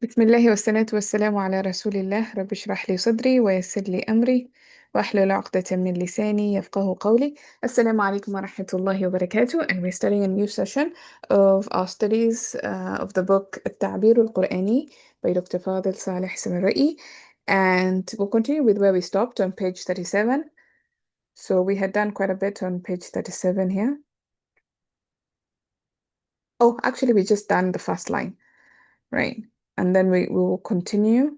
بسم الله والصلاة والسلام على رسول الله. رب اشرح لي صدري ويسر لي أمري واحلل عقدة من لساني يفقه قولي. السلام عليكم ورحمة الله وبركاته. And we're starting a new session of our studies of the book التعبير القرآني by Dr. Fadil Saleh Samarrai. And we'll continue with where we stopped on page 37. So we had done quite a bit on page 37 here. Oh, actually we just done the first line, right? And then we will continue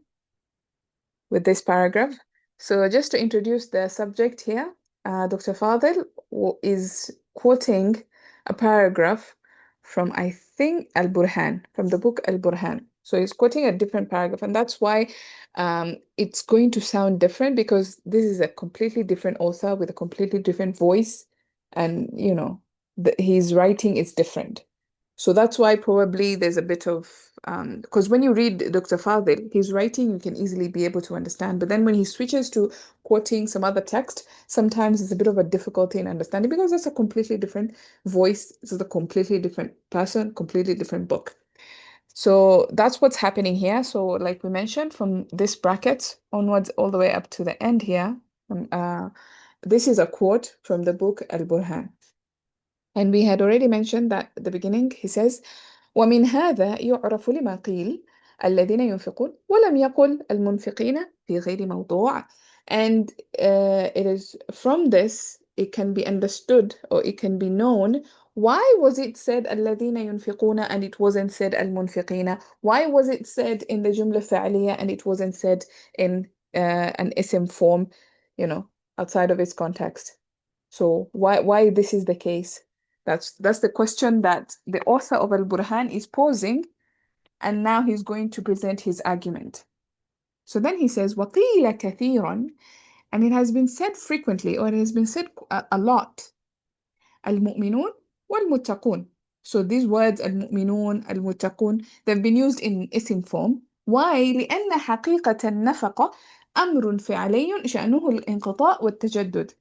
with this paragraph. So just to introduce the subject here, Dr. Fadil is quoting a paragraph from, I think, Al-Burhan, from the book Al-Burhan. So he's quoting a different paragraph, and that's why it's going to sound different because this is a completely different author with a completely different voice, and his writing is different. So that's why probably there's a bit of because when you read Dr. Fadil, his writing you can easily be able to understand, but then when he switches to quoting some other text, sometimes it's a bit of a difficulty in understanding because it's a completely different voice, it's a completely different person, completely different book. So that's what's happening here. So like we mentioned, from this bracket onwards all the way up to the end here, this is a quote from the book Al-Burhan. And we had already mentioned that at the beginning, he says, ومن هذا يعرف لما قيل الذين ينفقون ولم يقل المنفقين في غير موضوع. And it is from this, it can be understood or it can be known why was it said الذين ينفقون and it wasn't said المنفقين. Why was it said in the جملة فعلية and it wasn't said in an ism form, you know, outside of its context. So why this is the case? That's the question that the author of Al-Burhan is posing, and now he's going to present his argument. So then he says, وَقِيلَ كَثِيرًا, and it has been said frequently, or it has been said a lot, الْمُؤْمِنُونَ وَالْمُتَّقُونَ. So these words, الْمُؤْمِنُونَ, الْمُتَّقُونَ, they've been used in ism form. Why? لأن حقيقة النفقة أمر فعلي شأنه الانقطاع والتجدد.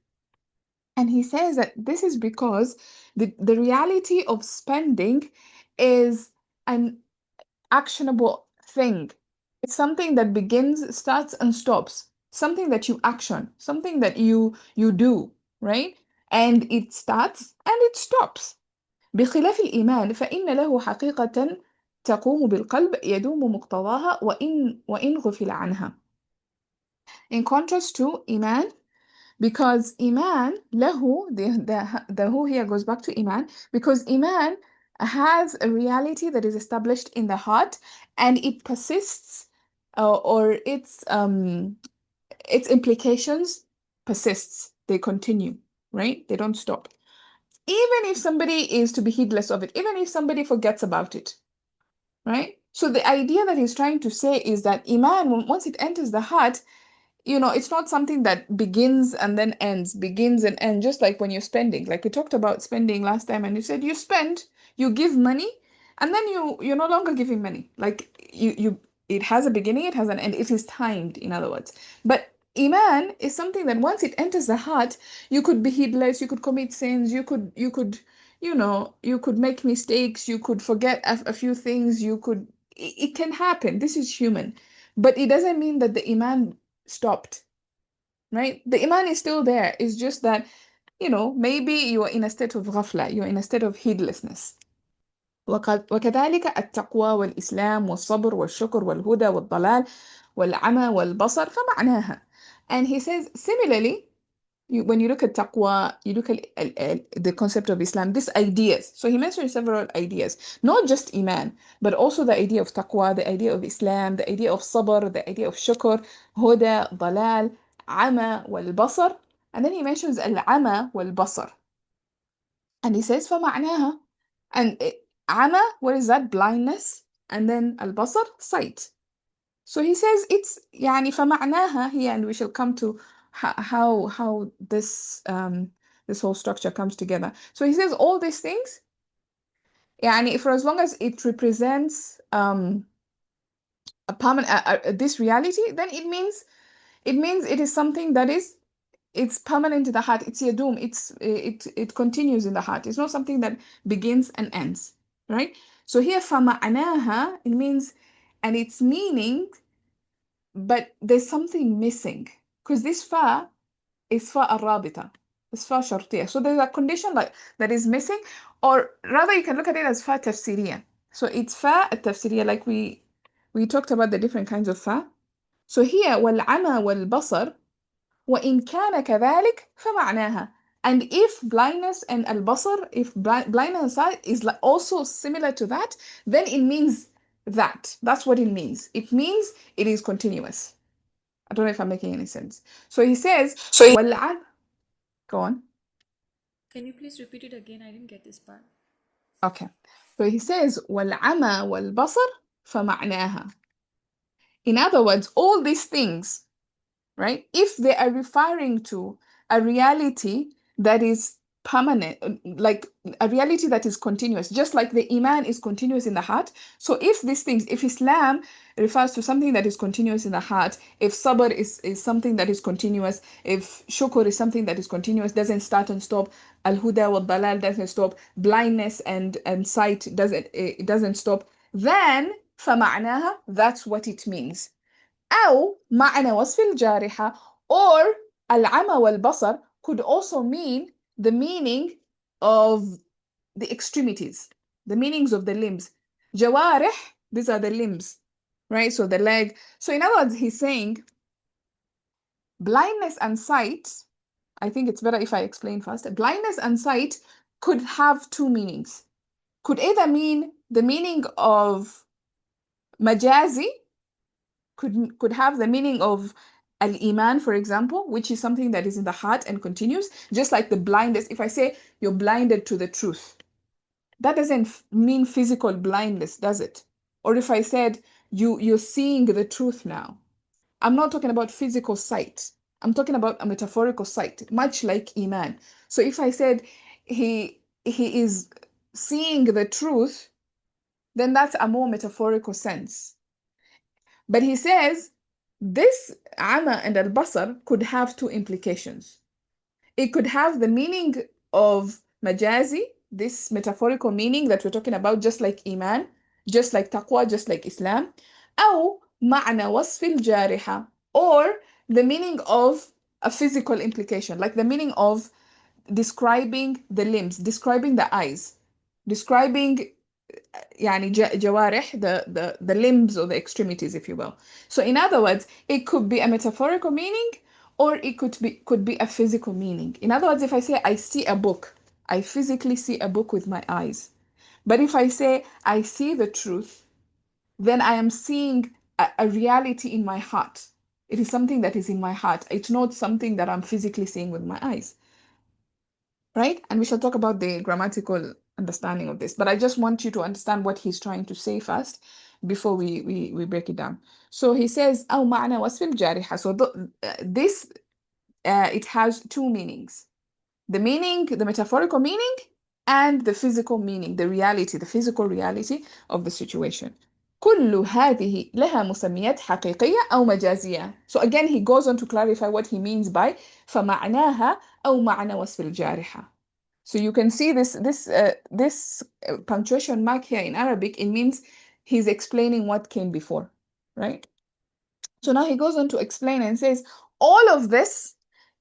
And he says that this is because the reality of spending is an actionable thing. It's something that begins, starts, and stops. Something that you action, something that you do, right? And it starts and it stops. بخلاف الإيمان فإن له حقيقة تقوم بالقلب يدوم مقتضاها وإن غفل عنها. In contrast to Iman, because Iman, lahu, the who here goes back to Iman, because Iman has a reality that is established in the heart and it persists, or its implications persists. They continue, right? They don't stop. Even if somebody is to be heedless of it, even if somebody forgets about it, right? So the idea that he's trying to say is that Iman, once it enters the heart, it's not something that begins and then ends, begins and ends, just like when you're spending. Like we talked about spending last time, and you said you spend, you give money, and then you're no longer giving money. Like it has a beginning, it has an end, it is timed, in other words. But Iman is something that once it enters the heart, you could be heedless, you could commit sins, you could make mistakes, you could forget a few things, it can happen. This is human. But it doesn't mean that the Iman stopped, right? The iman is still there. It's just that, maybe you're in a state of ghafla, you're in a state of heedlessness. وكذلك التقوى والإسلام والصبر والشكر والهدى والضلال والعمى والبصر فمعناها. And he says, similarly, when you look at taqwa, you look at the concept of Islam, these ideas. So he mentioned several ideas, not just iman, but also the idea of taqwa, the idea of Islam, the idea of sabr, the idea of shukr, huda, dalal, ama, wal basar. And then he mentions al-ama wal basar. And he says, فَمَعْنَاهَا. And ama, what is that? Blindness. And then al-basar, sight. So he says it's يعني فمعناها here, and we shall come to how this whole structure comes together. So he says all these things يعني for as long as it represents a permanent this reality, then it means it is something that it's permanent in the heart. It's yadum. It continues in the heart. It's not something that begins and ends, right? So here فمعناها, it means and its meaning, but there's something missing. Because this fa is fa al-rabita. It's fa shartiya. So there's a condition like that is missing, or rather you can look at it as fa tafsiriya. So it's fa al-tafsiriya, like we talked about the different kinds of fa. So here والعمى والبصر وإن كان كذلك فمعناها. And if blindness and al-basar, if blindness and sight is also similar to that, then it means that. That's what it means. It means it is continuous. I don't know if I'm making any sense. So he says, وَالْعَمْ Go on. Can you please repeat it again? I didn't get this part. Okay. So he says, وَالْعَمَى وَالْبَصَرْ فَمَعْنَاهَا. In other words, all these things, right? If they are referring to a reality that is permanent, like a reality that is continuous, just like the Iman is continuous in the heart. So if these things, if Islam refers to something that is continuous in the heart, if Sabr is something that is continuous, if Shukr is something that is continuous, doesn't start and stop, Al-Huda wa Dalal doesn't stop, blindness and sight doesn't stop, then فَمَعْنَاهَا, that's what it means. أو معنى وصف الجارحة, or العمى والبصر could also mean the meaning of the extremities, the meanings of the limbs. جوارح, these are the limbs, right? So the leg. So in other words, he's saying blindness and sight, I think it's better if I explain first. Blindness and sight could have two meanings. Could either mean the meaning of majazi, could have the meaning of al-iman, for example, which is something that is in the heart and continues, just like the blindness. If I say you're blinded to the truth, that doesn't mean physical blindness, does it? Or if I said you're seeing the truth now, I'm not talking about physical sight. I'm talking about a metaphorical sight, much like iman. So if I said he is seeing the truth, then that's a more metaphorical sense. But he says this ama and al-basar could have two implications. It could have the meaning of majazi, this metaphorical meaning that we're talking about, just like iman, just like taqwa, just like Islam, أو معنى وصف الجارحة, or the meaning of a physical implication, like the meaning of describing the limbs, describing the eyes, describing يعني جوارح, the limbs or the extremities, if you will. So in other words, it could be a metaphorical meaning, or it could be a physical meaning. In other words, if I say I see a book, I physically see a book with my eyes. But if I say I see the truth, then I am seeing a reality in my heart. It is something that is in my heart. It's not something that I'm physically seeing with my eyes. Right? And we shall talk about the grammatical understanding of this. But I just want you to understand what he's trying to say first before we break it down. So he says, أو معنى وصف الجارحة. So this, it has two meanings. The meaning, the metaphorical meaning, and the physical meaning, the reality, the physical reality of the situation. كل هذه لها مسميات حقيقية أو مجازية. So again, he goes on to clarify what he means by فمعناها أو معنى وصف الجارحة. So you can see this punctuation mark here in Arabic, it means he's explaining what came before, right? So now he goes on to explain and says, all of this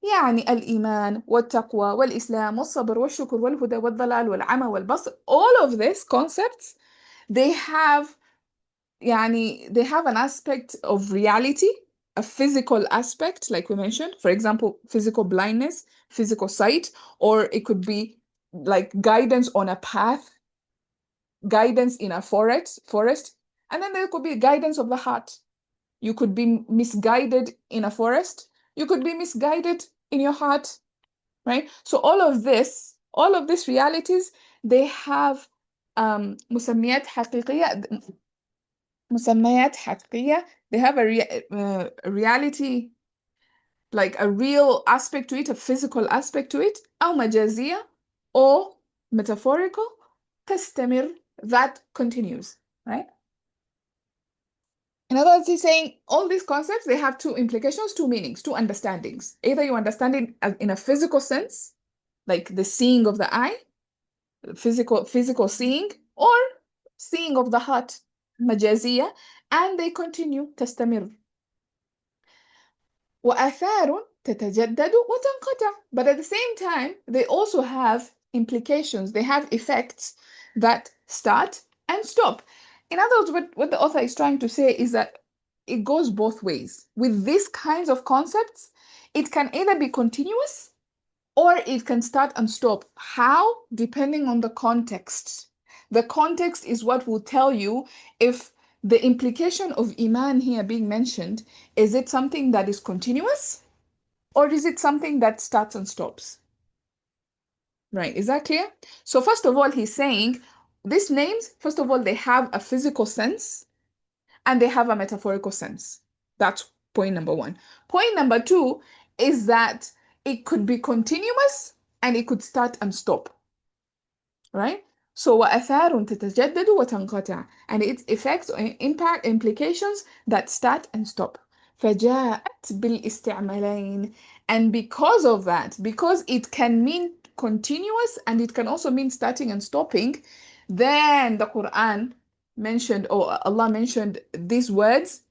يعني الإيمان والتقوى والإسلام والصبر والشكر والهدى والضلال والعمى والبصر, all of these concepts, they have they have an aspect of reality, a physical aspect, like we mentioned, for example, physical blindness, physical sight, or it could be like guidance on a path, guidance in a forest, and then there could be guidance of the heart. You could be misguided in a forest, you could be misguided in your heart, right? So all of these realities, they have مسميات حقيقية مسميات حقيقية, they have a reality, like a real aspect to it, a physical aspect to it, أو مجازية, or metaphorical, تستمر, that continues, right? In other words, he's saying all these concepts, they have two implications, two meanings, two understandings. Either you understand it in a physical sense, like the seeing of the eye, physical seeing, or seeing of the heart, مجازية and they continue تستمر. وآثار تتجدد وتنقطع. But at the same time, they also have implications, they have effects that start and stop. In other words, what the author is trying to say is that it goes both ways. With these kinds of concepts, it can either be continuous or it can start and stop. How? Depending on the context. The context is what will tell you if the implication of Iman here being mentioned, is it something that is continuous or is it something that starts and stops? Right, is that clear? So first of all, he's saying these names, first of all, they have a physical sense and they have a metaphorical sense. That's point number one. Point number two is that it could be continuous and it could start and stop, right? So وآثار تتجدد وتنقطع, and its effects or impact implications that start and stop. فجاءت بالاستعمالين, and because of that, because it can mean continuous and it can also mean starting and stopping, then the Quran mentioned, or Allah mentioned these words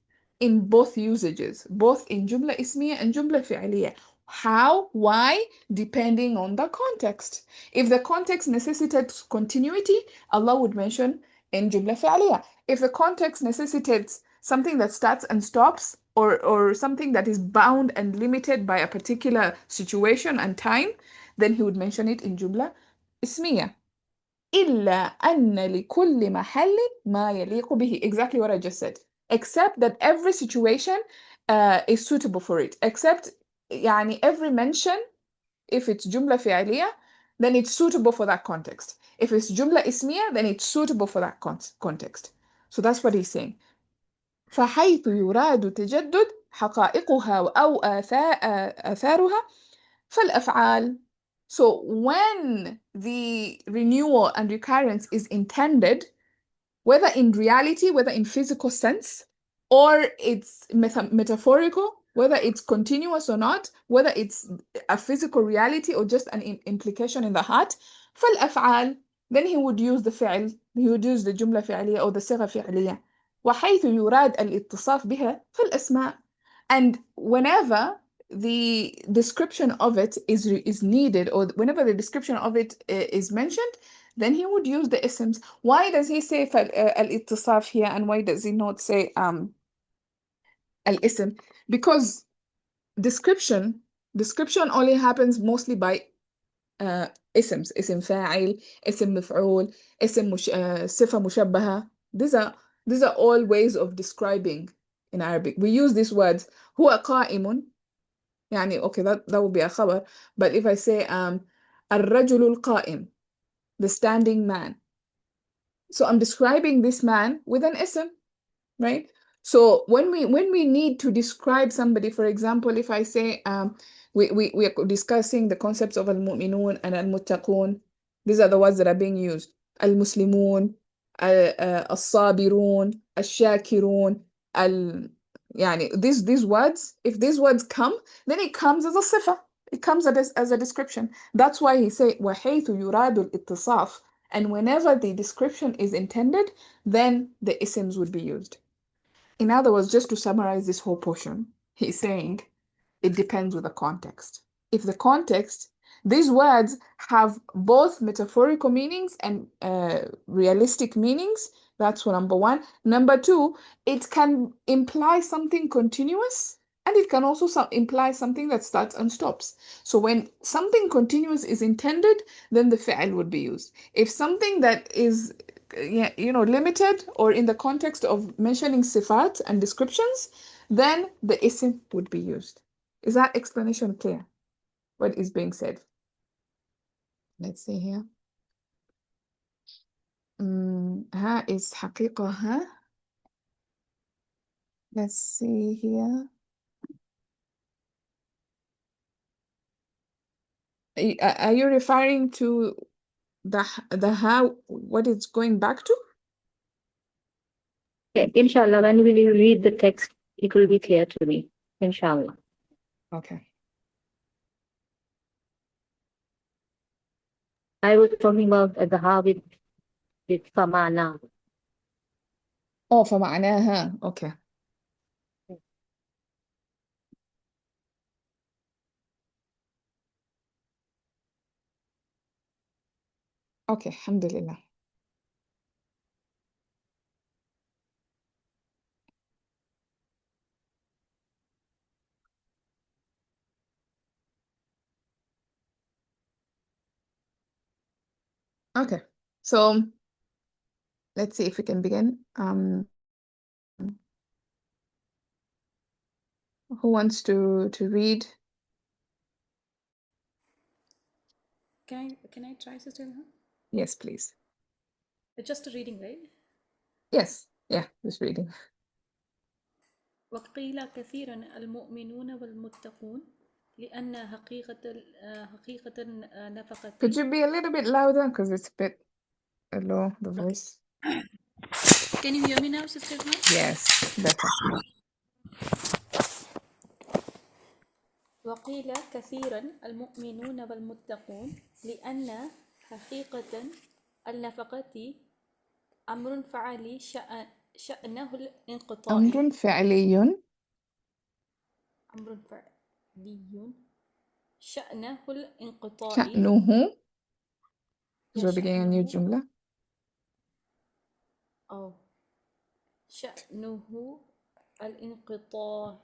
in both usages, both in Jumla Ismiya and Jumla Fi'liya. How? Why? Depending on the context. If the context necessitates continuity, Allah would mention in Jumla Fi'liya. If the context necessitates something that starts and stops, or something that is bound and limited by a particular situation and time, then he would mention it in Jumla Ismiya. إلا أن لكل محل ما يليق به. Exactly what I just said. Except that every situation is suitable for it. Except يعني every mention, if it's جملة فعلية, then it's suitable for that context. If it's جملة اسمية, then it's suitable for that context. So that's what he's saying. فحيث يراد تجدد حقائقها أو آثارها فالأفعال. So when the renewal and recurrence is intended, whether in reality, whether in physical sense, or it's metaphorical, whether it's continuous or not, whether it's a physical reality or just an implication in the heart, فالأفعال, then he would use the فعل, he would use the جملة فعلية or the صيغة فعلية. وحيث يراد الاتصاف بها فالأسماء. And whenever the description of it is needed, or whenever the description of it is mentioned, then he would use the isms. Why does he say al-ittisaf here, and why does he not say al-ism? Because description only happens mostly by اسم فاعل, اسم مفعول, صفة مشبهة. These are all ways of describing in Arabic. We use these words. هو قائم, يعني okay, that would be a خبر. But if I say الرجل القائم, the standing man, so I'm describing this man with an ism, right? So when we need to describe somebody, for example, if I say we are discussing the concepts of al-mu'minun and al-muttaqun, these are the words that are being used. Al-muslimun, al-sabirun, al-shakirun, al يعني these words, if these words come, then it comes as a sifa. It comes as a description. That's why he say وَحَيْثُ يُرَادُ الْإِتِّصَافِ, and whenever the description is intended, then the isms would be used. In other words, just to summarize this whole portion, he's saying it depends with the context. If the context, these words have both metaphorical meanings and realistic meanings, that's number one. Number two, it can imply something continuous and it can also imply something that starts and stops. So when something continuous is intended, then the fi'l would be used. If something that is limited or in the context of mentioning sifat and descriptions, then the ism would be used. Is that explanation clear? What is being said? Let's see here. ها is حقيقة ها. Let's see here. Are you referring to the how, what it's going back to? Okay, inshallah, when we will read the text, it will be clear to me. Inshallah. Okay. I was talking about the with Famana. فمعناها أوكي. أوكي الحمد لله. Okay, so let's see if we can begin. Who wants to read? Can I try, Sister Ilham? Yes, please. It's just a reading, right? Yes, yeah, just reading. وقيل كثيرا المؤمنون والمتقون لأن حقيقة النفقة. Could you be a little bit louder because it's a bit low, the voice? Can you hear me now, Sister Ilham? Yes, better. وقيل كثيرا المؤمنون والمتقون لأن حقيقة النفقة أمر فعلي شأنه الانقطاع. أمر فعلي أمر فعلي شأنه الانقطاع. شأنه because we're beginning a new جملة. شأنه الانقطاع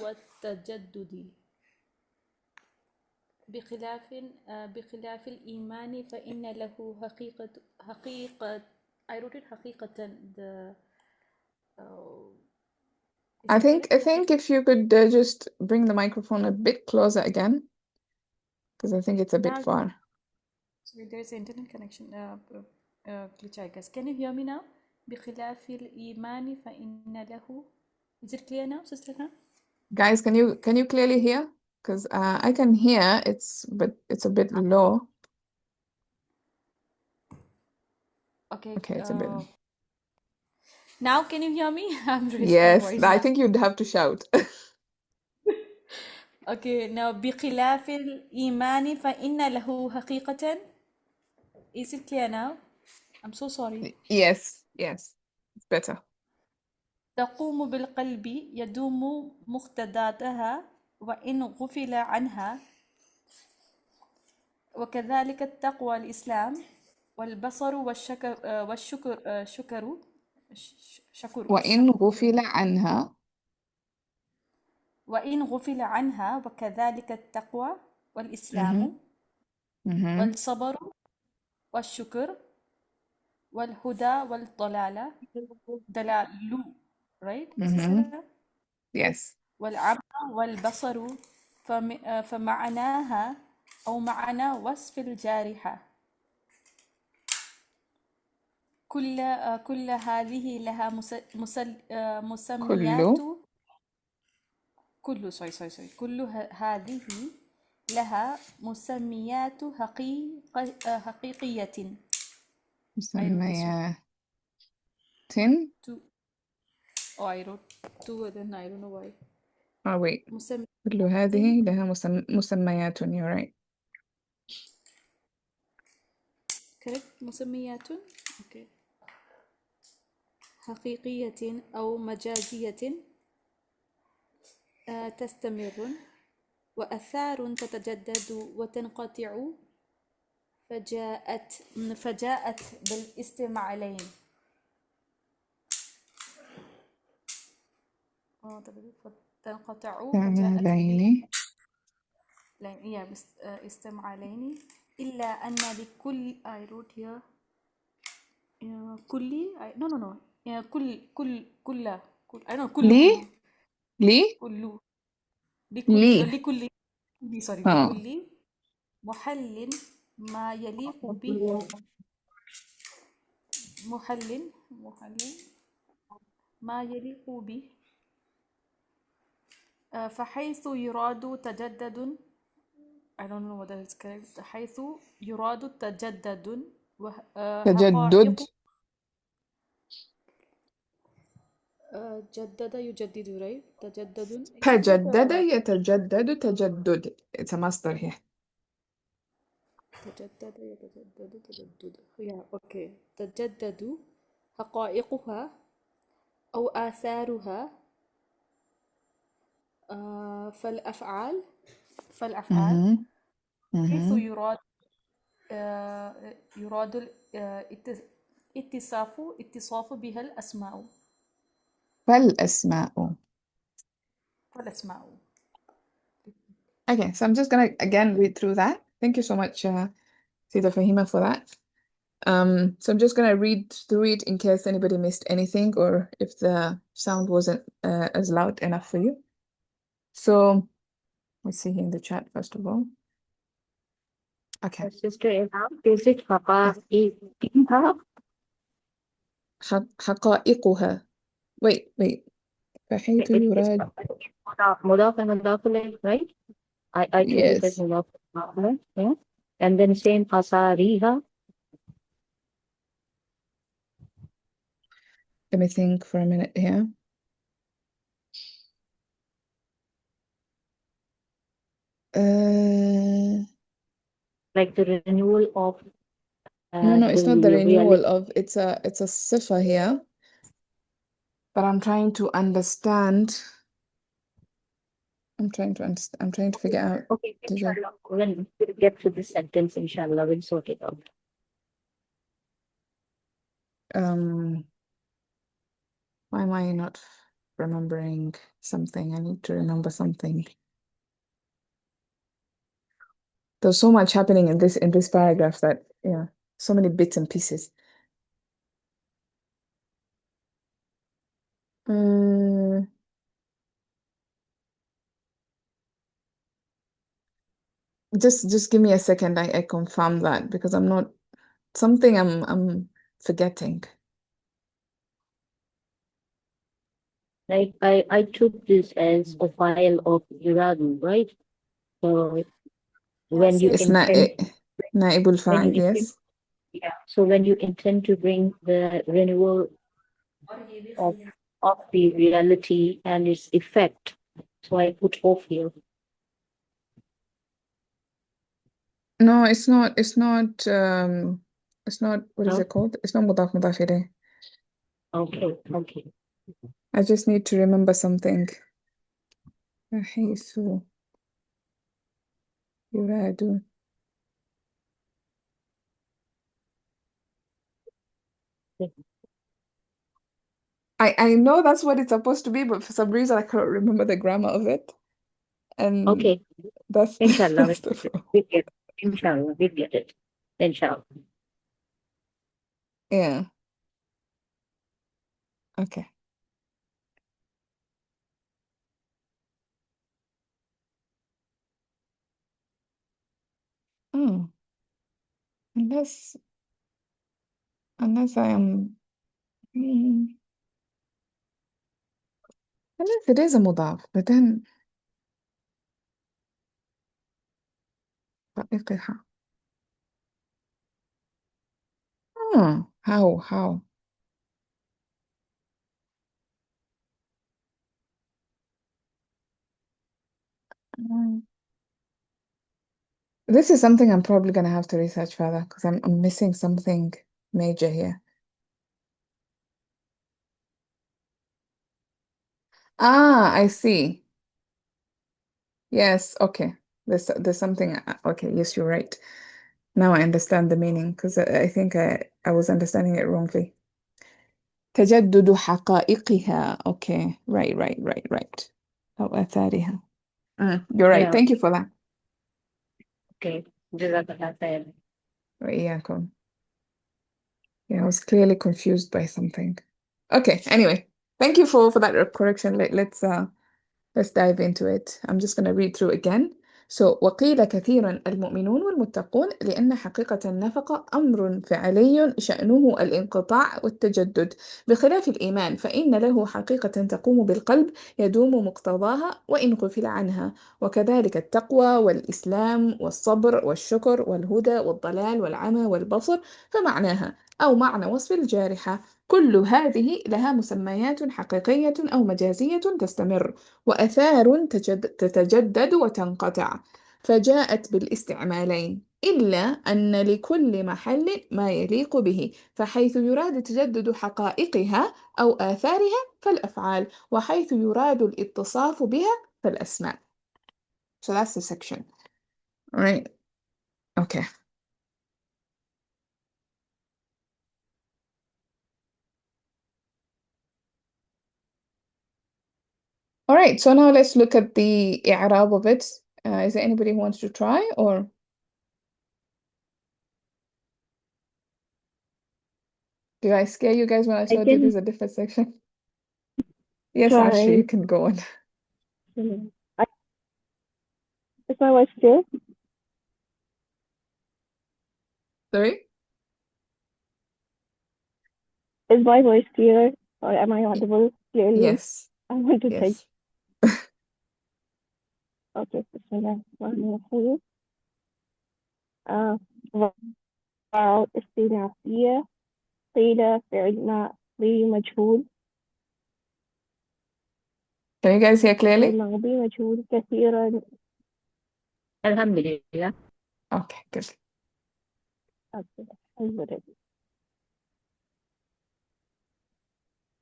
والتجدد بخلاف الإيمان فإن له حقيقة I wrote it حقيقة. I think if you could just bring the microphone a bit closer again, because I think it's a bit far. Sorry, there's an internet connection glitch, I guess. Can you hear me now? بخلاف الإيمان فإن له. Is it clear now, Sister Khan? Guys, can you clearly hear? Because I can hear, but it's a bit low. Okay. Okay, it's a bit. Now can you hear me? I'm raising my Yes, voice I now. think you'd have to shout. Okay, now بخلاف الإيمان فإن له حقيقة. Is it clear now? I'm so sorry. Yes, it's better. تقوم بالقلب يدوم مقتضاتها وإن غفل عنها وكذلك التقوى الإسلام والبصر والشكر وإن غفل عنها وكذلك التقوى والإسلام والصبر والشكر والهدى والضلالة right? Yes. والعمى والبصر فمعناها أو معنى وصف الجارحة كل هذه لها مسميات كل هذه لها مسميات حقيقية. مسميات. I wrote two and then I don't know why. Oh wait. كل هذه لها مسميات. You're right. correct. مسميات. Okay. حقيقية أو مجازية تستمر وآثار تتجدد وتنقطع فجاءت بالاستعمالين. تنقطع باستعمالين إلا أن لكل I wrote here كل I don't know لكل محل ما يليق به ما يليق به فحيث يراد تجدد I don't know whether it's correct. حيث يراد تجدد تجدد جدد يجدد right تجدد تجدد يتجدد تجدد. It's a master here. تجدد يتجدد تجدد. Yeah, okay. تجدد حقائقها أو آثارها. فالأفعال Mm-hmm. حيث Mm-hmm. يراد اتصاف بها الأسماء. فالأسماء. فالأسماء. Okay, so I'm just gonna again read through that. Thank you so much, Sida Fahima, for that. So I'm just gonna read through it in case anybody missed anything or if the sound wasn't as loud enough for you. So let's see here in the chat first of all. Okay. Sister Ilham, is it حقائقها? حقائقها. Wait. فحيث It's يراد. مضاف and مضاف إليه, right? I took it as Yes. مضاف مضاف إليه, yeah. And then same أصاريها. Let me think for a minute here. Like the renewal of No, it's not the the renewal reality. of, it's a sifa here, but I'm trying to understand. I'm trying to figure out. Okay, inshallah. When we get to this sentence, inshallah, we'll sort it out. Why am I not remembering something? I need to remember something. There's so much happening in this paragraph that, yeah, so many bits and pieces. Just give me a second. I confirm that because I'm not something I'm forgetting. Like I took this as a file of Iradu, right? So when you Yes. It's intend naibul when you fa'il, intend, yes. yeah. So when you intend to bring the renewal of the reality and its effect, so I put off here. No, it's not what is No? it called? It's not mudaf mudaf ilayh. Okay. I just need to remember something. حيث يراد. I know that's what it's supposed to be, but for some reason I cannot remember the grammar of it. And Okay. that's Inshallah, that's the problem. we'll get it. Inshallah, we'll get it. Inshallah. Yeah. Okay. Oh, unless I am unless it is a mudaf, but then حقيقها. Oh, how? Mm. This is something I'm probably gonna have to research further because I'm missing something major here. I see. Yes, okay. There's something. Okay, yes, you're right. Now I understand the meaning because I think I was understanding it wrongly. تجدد حقائقها. Okay, right. أو آثارها. You're right. Yeah. Thank you for that. Okay. Jazakallah khair. وإياكم. Yeah, I was clearly confused by something. Okay, anyway, thank you for that correction. Let's dive into it. I'm just going to read through again. So, وقيل كثيرا المؤمنون والمتقون لأن حقيقة النفقة أمر فعلي شأنه الانقطاع والتجدد بخلاف الإيمان فإن له حقيقة تقوم بالقلب يدوم مقتضاها وإن غفل عنها وكذلك التقوى والإسلام والصبر والشكر والهدى والضلال والعمى والبصر فمعناها أو معنى وصف الجارحة كل هذه لها مسميات حقيقية أو مجازية تستمر وآثار تتجدد وتنقطع فجاءت بالاستعمالين إلا أن لكل محل ما يليق به، فحيث يراد تجدد حقائقها أو آثارها فالأفعال، وحيث يراد الاتصاف بها فالأسماء. So that's the section. All right. Okay. All right. So now let's look at the i'rab of it. Is there anybody who wants to try, or did I scare you guys when I I told you can there's a different section? Yes, Ashley, you try. can go on. I, is my voice clear? Sorry? Is my voice clear? Or am I audible clearly? Yes. I want to take. Yes. Okay, Bismillahirrahmanirrahim. واو استئنافية قيل فعل ماضي مجهول Can you guys hear clearly? الماضي مجهول كثيرا. Alhamdulillah. Okay, good.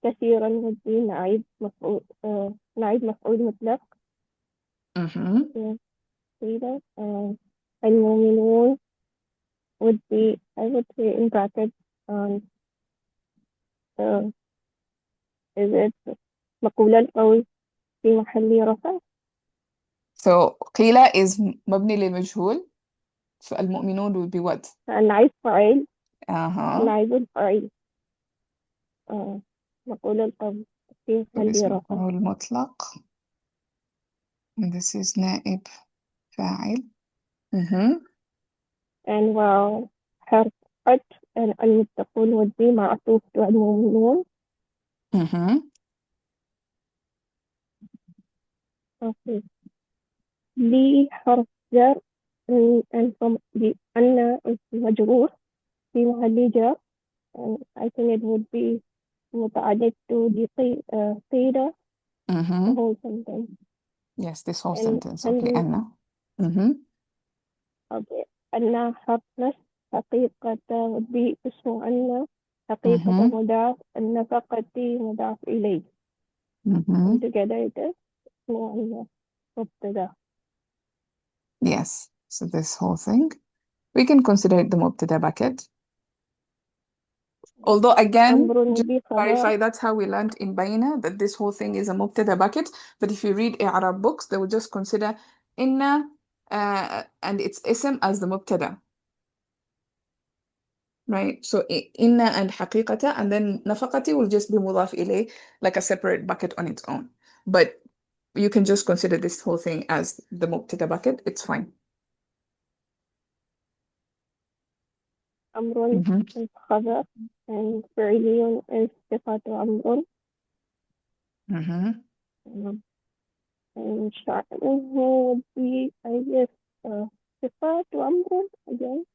كثيرا مبني نعيد مفعول نعيد مفعول مطلق. Mm-hmm. قيل المؤمنون would be, I would say in brackets, is it مقولة القول في محل رفع. So قيل is مبني للمجهول. So المؤمنون would be what? نعيد فاعل Uh-huh. نعيد الفاعل مقولة القول في So this محل رفع. مفعول مطلق. And this is نائب فاعل. Mm-hmm. and while حرف عطف and المتقون would be معطوف على المؤمنون. Mm-hmm. Okay. لي حرف جر لأن مجرور في محل جر, and I think it would be متعدد to the قيل the Mm-hmm. whole sentence. Yes, this whole and sentence of لأن. Mm-hmm. okay. أن حرف نصب حقيقة would be اسم أن حقيقة Mm-hmm. مضاف النفقة مضاف إليه. Mm-hmm. and together it is اسم أن مبتدأ. Yes. So this whole thing. We can consider it the مبتدأ bucket. Although again, أمر just to به خبر. clarify, that's how we learned in Baina that this whole thing is a mubtada bucket. But if you read Arab books, they will just consider inna and its ism as the mubtada. Right? So inna and haqiqata, and then nafaqati will just be mudaf ilay, like a separate bucket on its own. But you can just consider this whole thing as the mubtada bucket. It's fine. أمر is خبر and فعلي is صفة أمر. and شأنه would be, I guess, صفة أمر again.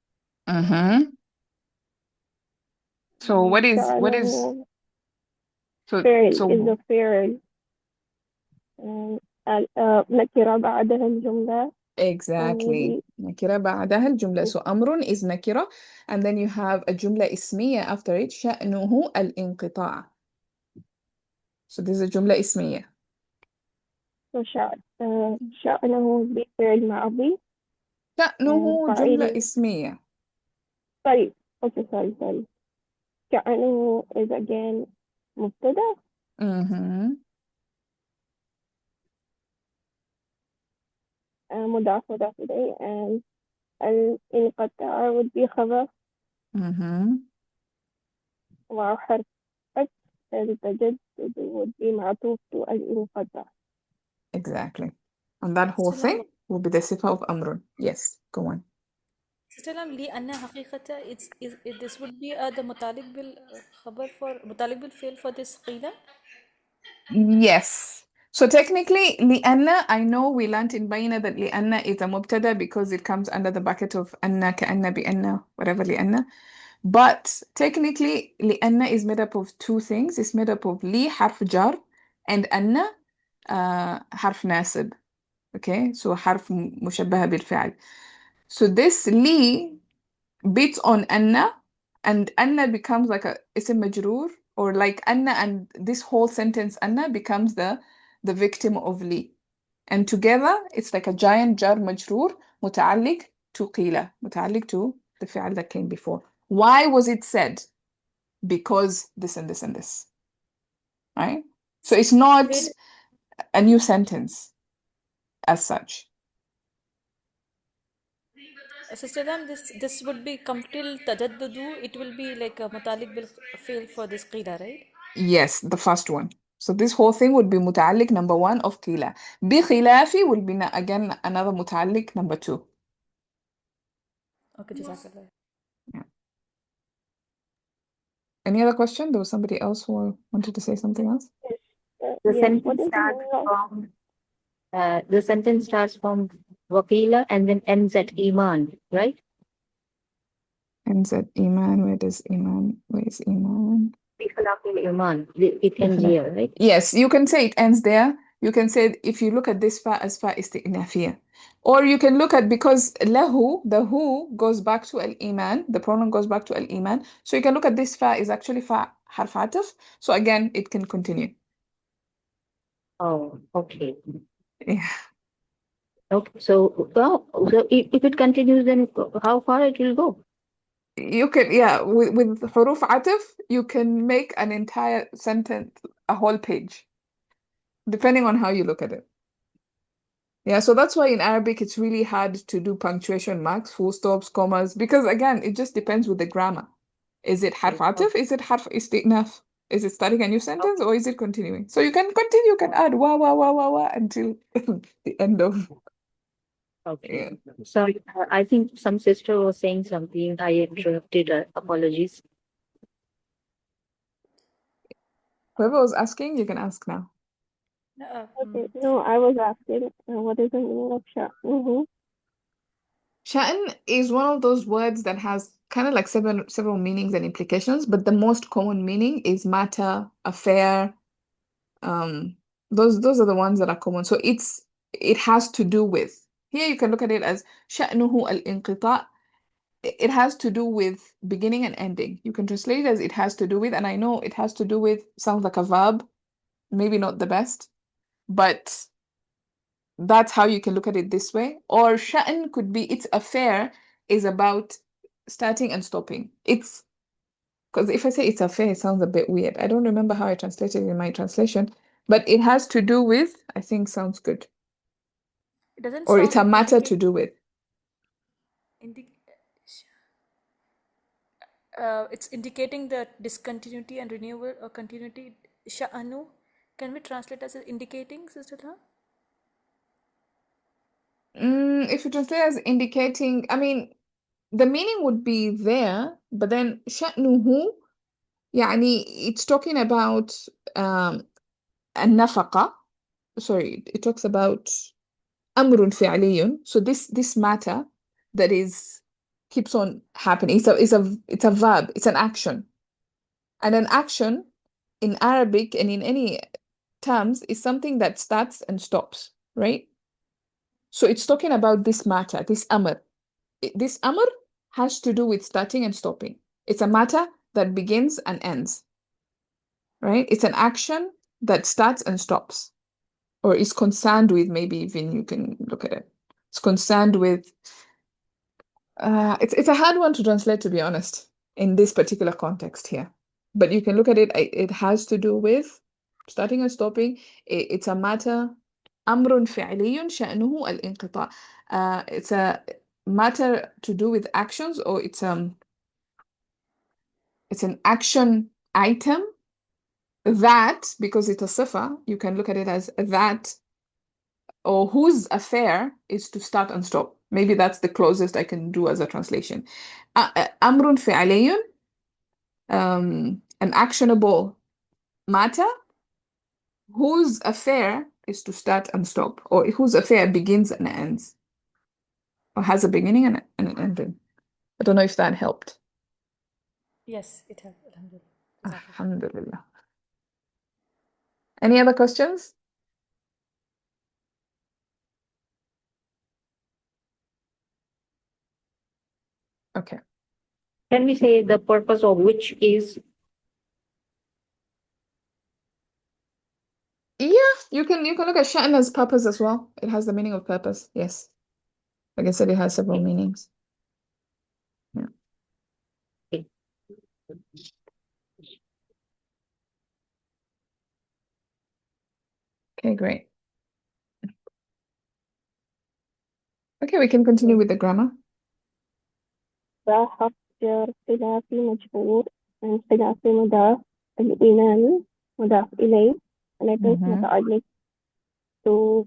So what is شأنه so فعل so is the فعل نكرة بعدها الجملة. exactly نكرة بعدها الجملة. So أمر is نكرة, and then you have a جملة اسمية after it شأنه الانقطاع. So this is a جملة اسمية. so شأنه بفعل ماضي. شأنه جملة اسمية. sorry. شأنه is again مبتدأ. مضاف إليه, and الانقطاع would be خبر. وحرف عطف التجدد would be معطوف to الانقطاع. Exactly. And that whole thing will be the صفة of أمر. Yes, go on. سلام لأن حقيقة this would be the متعلق بالخبر for متعلق بالفعل for this قيل. Yes. So technically, لأن, I know we learnt in Baina that لأن is a mubtada because it comes under the bucket of أن كأن بأن whatever لأن. But technically, لأن is made up of two things. It's made up of لي حرف جر and أن حرف ناسب. Okay, so حرف مشبه بالفعل. So this li beats on anna, and anna becomes like a ism majroor, or like anna, and this whole sentence anna becomes the victim of li. And together it's like a giant jar majroor متعلق to قيل, متعلق to the فعل that came before. Why was it said? Because this and this and this, right? So it's not Great. a new sentence as such. Sister Lam, this would be complete tajaddudu. It will be like a mutalik will fail for this qila, right? Yes, the first one. So this whole thing would be متعلق number 1 of قيل. بخلافي will be again another متعلق number 2. Okay, jazakallah. Yeah. Any other question? There was somebody else who wanted to say something else. The Yes, what sentence is the starts meaning of from the sentence starts from Wakila and then ends at Iman, right? Ends at Iman. Where does Iman? Where is Iman? Bikhalafil Iman. It ends here, right? Yes, you can say it ends there. You can say if you look at this fa as fa isti'nafiyya. Or you can look at, because lahu, the who goes back to al-iman, the pronoun goes back to al-iman. So you can look at this fa is actually fa harf ataf. So again, it can continue. Oh, okay. Yeah. Okay. So, well, so if it continues, then how far it will go? You can, yeah, with huruf ataf, you can make an entire sentence, a whole page, depending on how you look at it. Yeah, so that's why in Arabic it's really hard to do punctuation marks, full stops, commas, because again, it just depends with the grammar. Is it harf atif? Is it harf isti'naf? Is it starting a new sentence or is it continuing? So you can continue, you can add wa wa wa wa wa until the end of. Okay. Yeah. Sorry, I think some sister was saying something. I interrupted. Apologies. Whoever was asking, you can ask now. No, okay? No, I was asking what is the meaning of sha'nuhu? Sha'n is one of those words that has kind of like several meanings and implications, but the most common meaning is matter, affair. Those are the ones that are common. So it has to do with. Here you can look at it as شأنه الانقطاع. It has to do with beginning and ending. You can translate it as it has to do with, and I know it has to do with sounds like a verb, maybe not the best, but that's how you can look at it this way. Or sha'n could be its affair is about starting and stopping. It's because if I say it's affair, it sounds a bit weird. I don't remember how I translated it in my translation, but it has to do with, I think sounds good. it doesn't Or it's sound a like matter to do with. It's indicating the discontinuity and renewal or continuity. Sha'anu, can we translate as indicating, Sister Lam? If you translate as indicating, I mean, the meaning would be there, but then شأنه يعني it's talking about النفقة. Sorry, it talks about أمر فعلي. So this matter that is keeps on happening. It's a verb. It's an action, and an action in Arabic and in any terms is something that starts and stops, right? So it's talking about this matter, this amr. This amr has to do with starting and stopping. It's a matter that begins and ends, right? It's an action that starts and stops, or is concerned with, maybe even you can look at it. It's concerned with, it's a hard one to translate, to be honest, in this particular context here. But you can look at it, it has to do with starting and stopping. It's a matter, أمر فعلي شأنه الانقطاع. It's a matter to do with actions, or it's an action item that, because it's a sifa, you can look at it as that, or whose affair is to start and stop. Maybe that's the closest I can do as a translation. أمر فعلي, an actionable matter whose affair is to start and stop, or whose affair begins and ends, or has a beginning and an ending. I don't know if that helped. Yes, it has. Alhamdulillah. Jazakallah. Alhamdulillah. Any other questions? Okay. Can we say the purpose of which is? Yeah, you can look at sha'n as purpose as well. It has the meaning of purpose. Yes. Like I said, it has several meanings. Yeah. Okay. Okay, great. Okay, we can continue with the grammar. ذا حرف جر خلافي مجرور and خلافي مضاف الإيمان مضاف إليه and it is متعلق to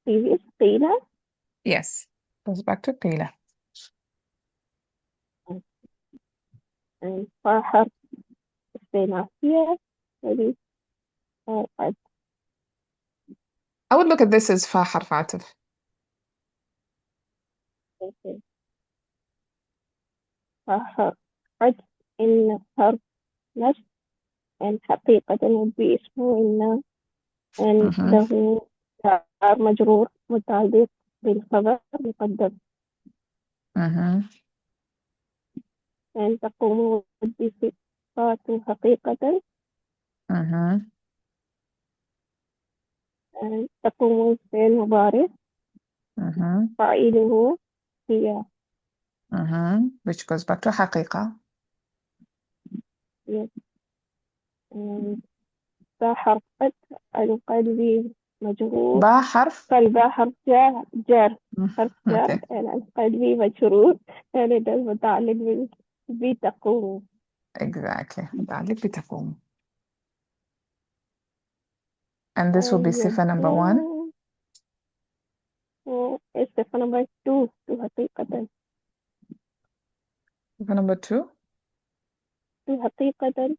previous قيل Yes. Goes back to قيل. and فا حرف استئنافية maybe I would look at this as فا حرف عطف. فا حرف عطف إن حرف نصب and حقيقة would be اسمه إن and له جار مجرور متعلق بالخبر مقدم and تقوم بصفات حقيقة and تقوم فعل مضارع فاعله هي Which goes back to حقيقة. yes. and با حرف فتح القلب مجرور با حرف قلب حرف جار حرف جار Okay. and القلب مجرور and it is متعلق بتقوم Exactly. متعلق بتقوم. And this will be صفة number 1. It's صفة number 2 حقيقة صفة number 2. حقيقة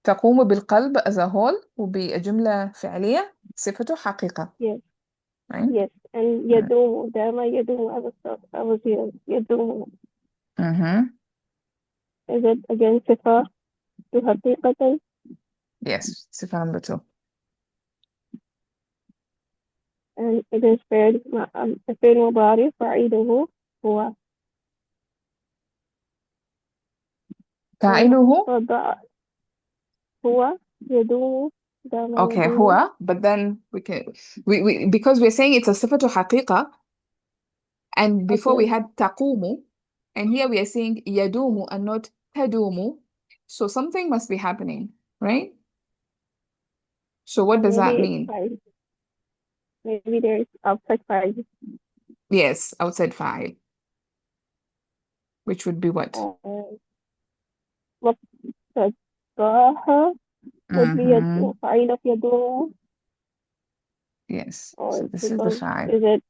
تقوم بالقلب as a whole وبجملة فعلية صفته حقيقة. yes Right? yes and يدوم دائما يدوم I was here يدوم is it again صفة حقيقة Yes. صفة number 2. and it is فعل مضارع فاعله هو فاعله وضع هو يدوم دائما Okay, يدوم هو, but then we because we're saying it's a صفة حقيقة, and before we okay had تقوم, and here we are saying يدوم and not تدوم, so something must be happening, right? So what does that maybe it's mean? fine maybe there is outside file Yes, outside file, which would be what? وقت الضحى would be فاعل of يدوم Yes, or so this is the file. is it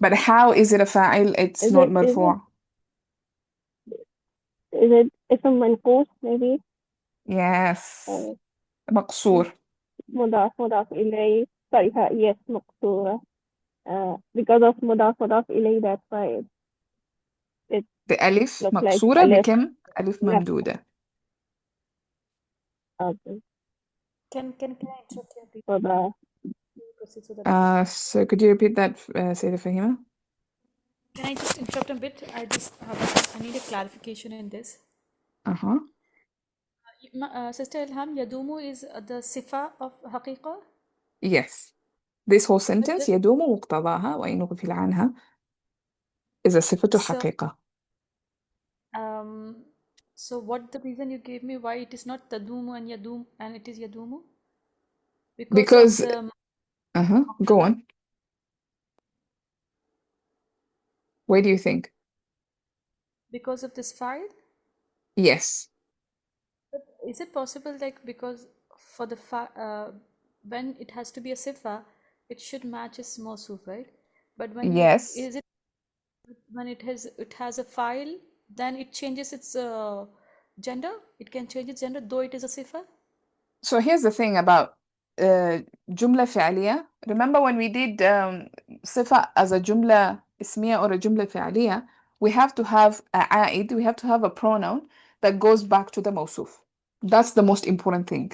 But how is it a file? It's is not it مرفوع. اسم منقوص maybe Yes, مقصور. مضاف إليه sorry yes مقصورة because of مضاف إليه that's why it بألف looks like مكسورة ألف بكم؟ ألف ممدودة. okay. Can I interrupt you, please? مضاف Proceed so that So could you repeat that, Sayyida Fahima? can I just interrupt a bit? I need a clarification in this. Sister Ilham, Yadumu is the sifa of haqiqa. Yes. This whole But sentence يدوم مقتضاها وإن غفل عنها is a صفة حقيقة. So what the reason you gave me why it is not tadumu and yadum and it is yadumu? Because of the go on. Where do you think? because of this file? Yes. But is it possible like because for the when it has to be a sifa, it should match its mawsuf, right? But when Yes. when it has a file, then it changes its gender. It can change its gender though it is a sifa. So here's the thing about جملة فعلية. Remember when we did صفة as a جملة اسمية or a جملة فعلية, we have to have a عائد, we have to have a pronoun that goes back to the موصوف. That's the most important thing.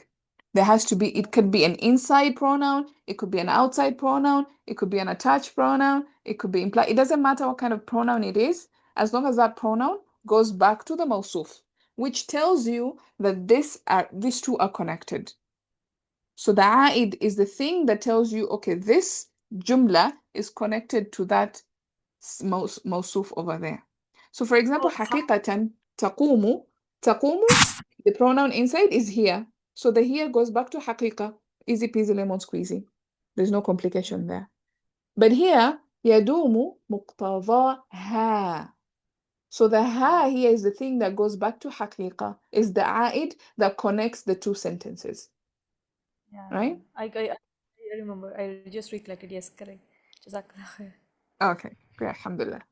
There has to be, it could be an inside pronoun, it could be an outside pronoun, it could be an attached pronoun, it could be implied. It doesn't matter what kind of pronoun it is, as long as that pronoun goes back to the mawsuf, which tells you that these two are connected. So the a'id is the thing that tells you, okay, this jumla is connected to that mawsuf over there. So for example, حقيقة تقوم, the pronoun inside is here. So the here goes back to حقيقة. Easy peasy lemon squeezy. There's no complication there. But here, يدوم مقتضاها. So the ha here is the thing that goes back to حقيقة, is the a'id that connects the two sentences. Yeah, Right? I remember. I just recollected. Yes, correct. Jazakallah khair. Okay, great, alhamdulillah.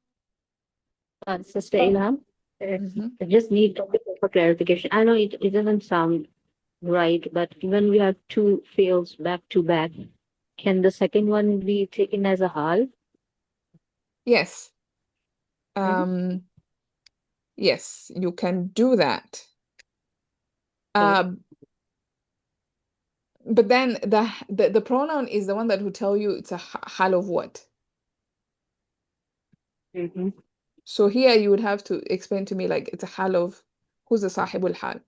Sister Ilham, I just need a bit of a clarification. I know it doesn't sound right, but when we have two fields back to back, can the second one be taken as a hal? Yes. Mhm. Yes, you can do that. Okay. But then the pronoun is the one that will tell you it's a hal of what. Mhm. So here you would have to explain to me, like, it's a hal of, who's the sahibul hal?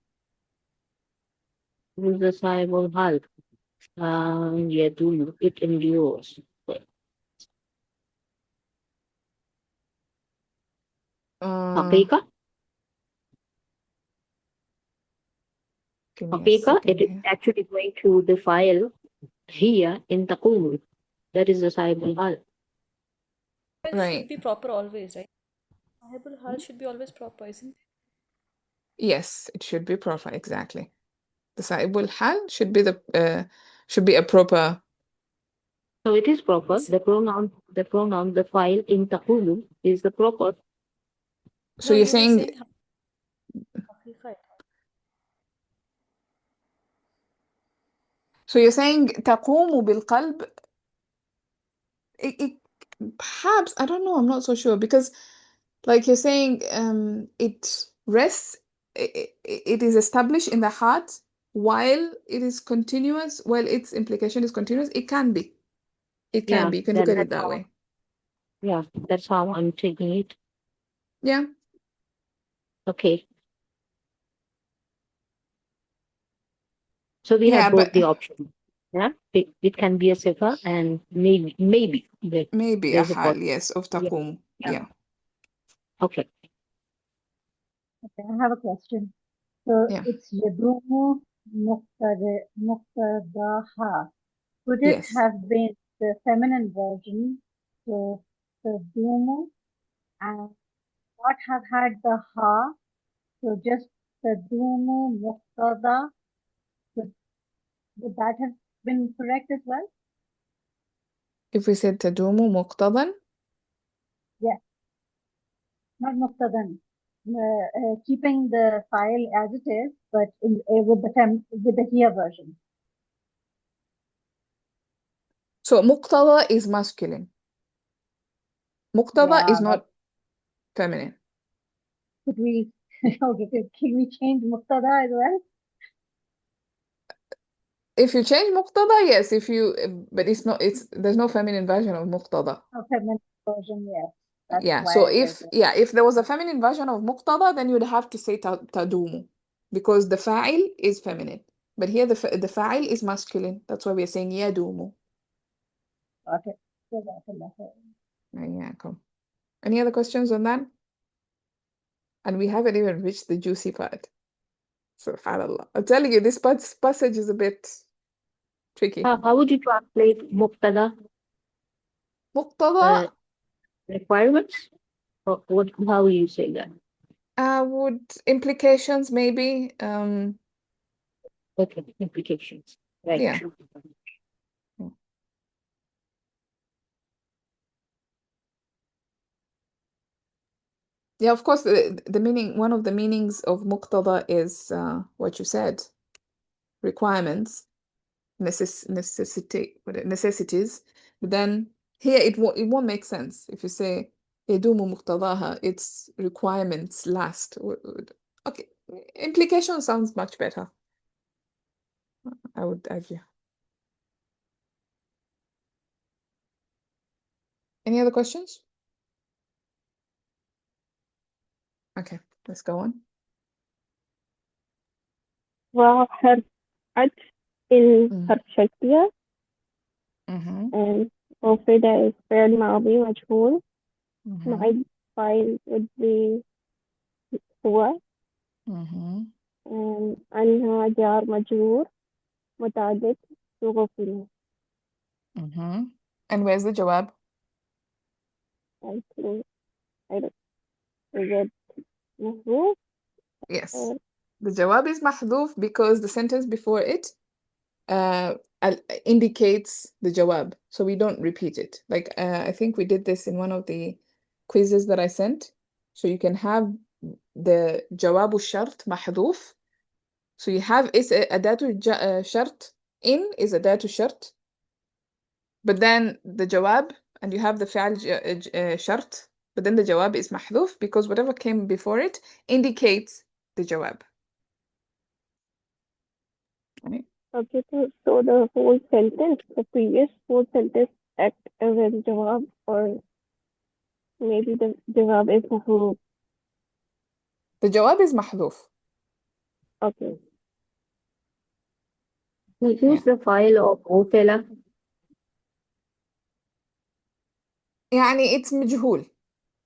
Who's the sahibul hal? يدوم, it endures. حقيقة. Give me a حقيقة, second it is here. actually going to the file here in تقوم. That is the sahibul hal. It Right. should be proper always, right? Sahibul hal should be always proper, isn't it? Yes, it should be proper, exactly. The sahibul hal should be a proper. So it is proper. The pronoun, the file in تقوم is the proper. So No, you're you were saying, saying haqiqa. تقوم بالقلب. It perhaps, I don't know, I'm not so sure, because like you're saying, it rests, it is established in the heart while it is continuous, while its implication is continuous. It can be. It can Yeah, be. You can look at it that's that how. way. Yeah, that's how I'm taking it. Yeah. Okay. So we Yeah, have both but the options. Yeah, it can be a sifa and maybe maybe a there's a hal, possibility. yes, of Yeah. taqum. Yeah. Okay. Okay, I have a question. So Yeah. it's Yadumu Muqtadaha. Could it Yes. have been the feminine version? So Tadumu, and what have had the ha? So just Tadumu Muqtada. Would that have been correct as well? If we said tadumu muqtadan, Yes, not Muqtadan. Keeping the file as it is, but with the here version. so muqtada is masculine. Muqtada Yeah, is not feminine. could we okay, can we change Muqtada as well? If you change muqtada, yes. But there's no feminine version of muqtada. Oh, feminine version, yes. That's Yeah. why So I was if there was a feminine version of muqtada, then you'd have to say tadumu, because the fa'il is feminine. But here the fa'il is masculine. That's why we're saying yadumu. okay. Jazakallah khair. Yeah, come. Any other questions on that? And we haven't even reached the juicy part. Subhanallah. I'm telling you, this passage is a bit tricky. How would you translate muqtada? Muqtada Requirements? Or what? How will you say that? would implications maybe. Okay, implications. Right. Yeah. Yeah, of course, the meaning, one of the meanings of muqtada is what you said, requirements, necessities. But then here it won't make sense if you say yadumu muqtadaha, its requirements last. Okay, implication sounds much better. I would argue. Any other questions? Okay, let's go on. وحركت الحرشية Mm-hmm. and وفدا is فعل ماضي مجهول Mm-hmm. نعيد file would be هو Mm-hmm. and عنها جار مجرور متعدد وغفل Mm-hmm. And where's the jawab? I think I don't is it مهروف Yes. or The jawab is mahdhuf because the sentence before it indicates the jawab. So we don't repeat it. Like I think we did this in one of the quizzes that I sent. So you can have the jawab shart mahdhuf. So you have is adatu shart, in is adatu shart. But then the jawab, and you have the fi'al shart, but then the jawab is mahdhuf because whatever came before it indicates the jawab. Right? okay so the whole sentence the previous whole sentence act as a jawab or maybe the jawab is مهروف The jawab is mahdhuf. okay Who's the file of غفل? يعني it's مجهول.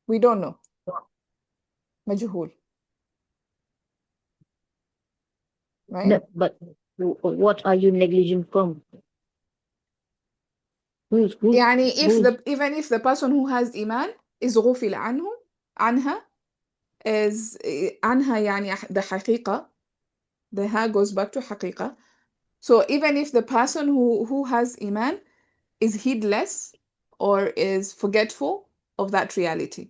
We don't know. مجهول. Right? No, but what are you negligent from? يعني who's even if the person who has iman is غفل عنه عنها is عنها يعني the حقيقة, the ha goes back to حقيقة. So even if the person who has iman is heedless or is forgetful of that reality,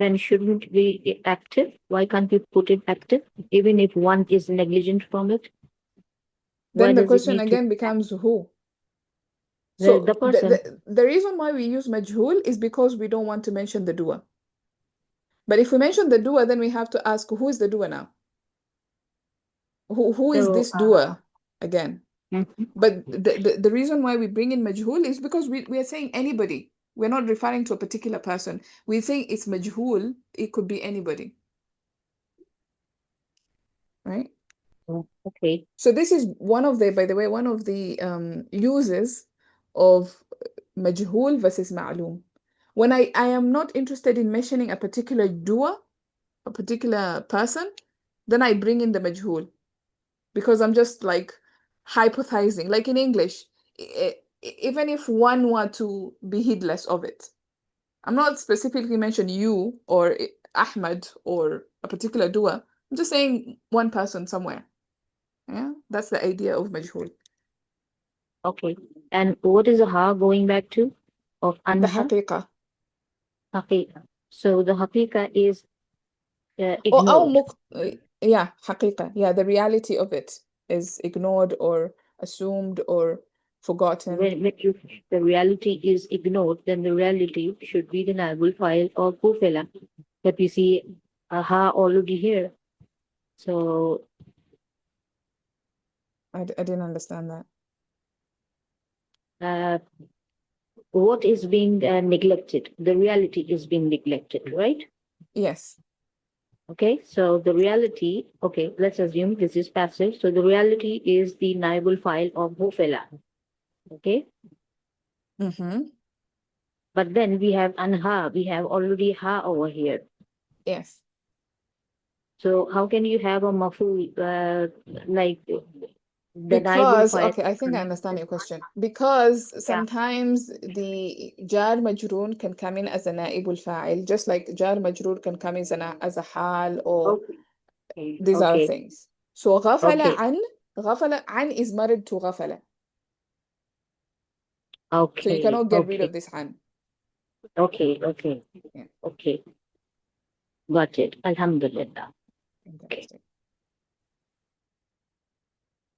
then shouldn't be active? Why can't we put it active even if one is negligent from it? Why then the does it question need again to becomes who? the So person? the reason why we use majhul is because we don't want to mention the doer. But if we mention the doer, then we have to ask who is the doer now? Who is So this doer again? mhm. But the reason why we bring in majhul is because we are saying anybody. We're not referring to a particular person. We're saying it's majhul. It could be anybody. Right? Okay. So this is one of the, by the way, one of the uses of majhul versus ma'lum. When I am not interested in mentioning a particular doer, a particular person, then I bring in the majhul because I'm just like hypothesizing. Like in English, even if one were to be heedless of it, I'm not specifically mentioning you or Ahmed or a particular doer. I'm just saying one person somewhere. Yeah, that's the idea of majhul. Okay. And what is the ha going back to? Of The anha? haqiqa. Haqiqa. So the haqiqa is Or ignored. yeah, haqiqa. Yeah, the reality of it is ignored or assumed or forgotten. When the reality is ignored, then the reality should be the naibul file or kufela. But we see a ha already here. So I didn't understand that. what is being neglected? The reality is being neglected, right? Yes. Okay, so the reality, okay, let's assume this is passive. So the reality is the naibul file of hufela. Okay, Mm-hmm. but then we have anha, we have already ha over here. Yes. So how can you have a mafu like the naibul Because, file? okay, I think I understand your question. Because sometimes the jar majroor can come in as a naibul fa'il, just like jar majroor can come in as a hal or Okay. these are Okay. things. So Okay. غفل عن is married to غفل. Okay. So you cannot get rid Okay. of this an. Okay. Okay. Yeah. Okay. Got it. Alhamdulillah. Interesting.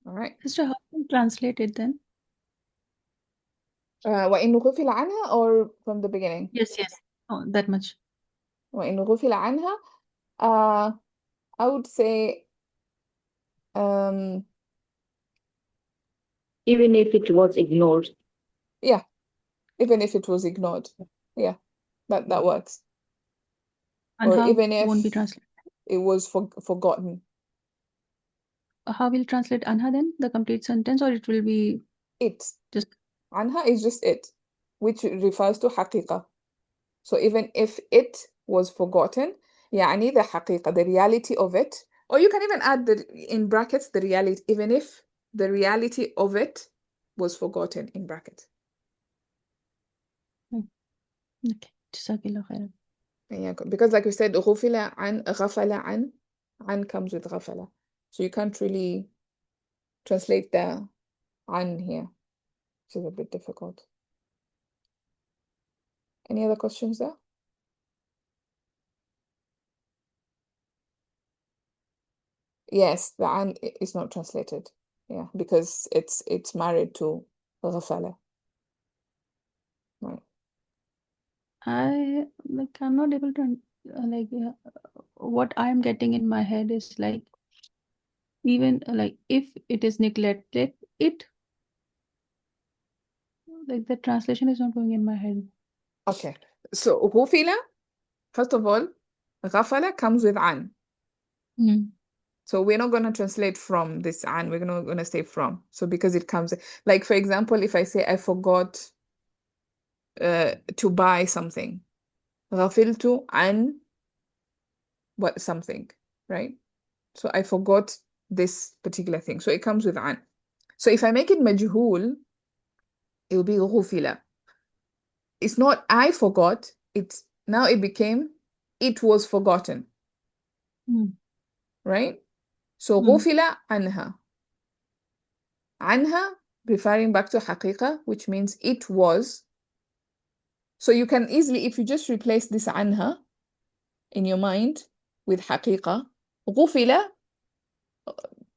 All right. Sister, how do you translate it then? وإن غفل عنها or from the beginning? Yes, yes. Oh, that much. وإن غفل عنها I would say Even if it was ignored. Yeah, even if it was ignored. Yeah, that works. Or Anha even won't be if translated. it was forgotten. How will translate Anha then? The complete sentence, or it will be It. just Anha is just it, which refers to حقيقة. So even if it was forgotten, يعني the حقيقة, the reality of it, or you can even add in brackets the reality, even if the reality of it was forgotten in brackets. okay. Jazakallah khairan. Yeah, because like we said, غفل عن, غفل عن comes with غفل. So you can't really translate the عن here, which is a bit difficult. Any other questions there? Yes, the عن is not translated. Yeah, because it's married to غفل. Right. I'm not able to what I'm getting in my head is like, even like if it is neglected, it like the translation is not going in my head. Okay. So غفل, first of all, غفل comes with عن. So we're not going to translate from this عن. We're going to say from. So because it comes, like for example, if I say I forgot to buy something, غفلت عن what something, right? So I forgot this particular thing. So it comes with عن. So if I make it مجهول, it will be غفل. It's not I forgot. It's now it became it was forgotten, right? So غفل عنها. عنها referring back to حقيقة, which means it was. So you can easily, if you just replace this عنها in your mind with حقيقة, غفل,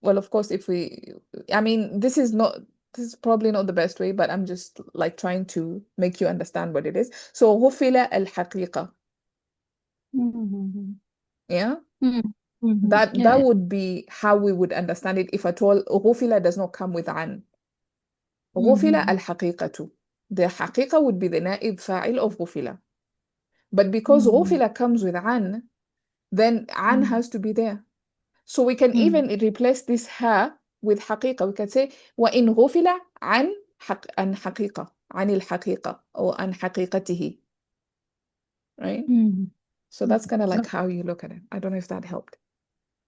well, of course, I mean, this is probably not the best way, but I'm just like trying to make you understand what it is. So غفل الحقيقة. Yeah? That would be how we would understand it if at all غفل does not come with عن. غفل الحقيقة. The حقيقة would be the نائب فاعل of غفل. But because غفل comes with عن, then عن has to be there. So we can even replace this ها with حقيقة. We can say وإن غفل عن حقيقة, عن الحقيقة, or عن حقيقته. Right? So that's kind of like how you look at it. I don't know if that helped.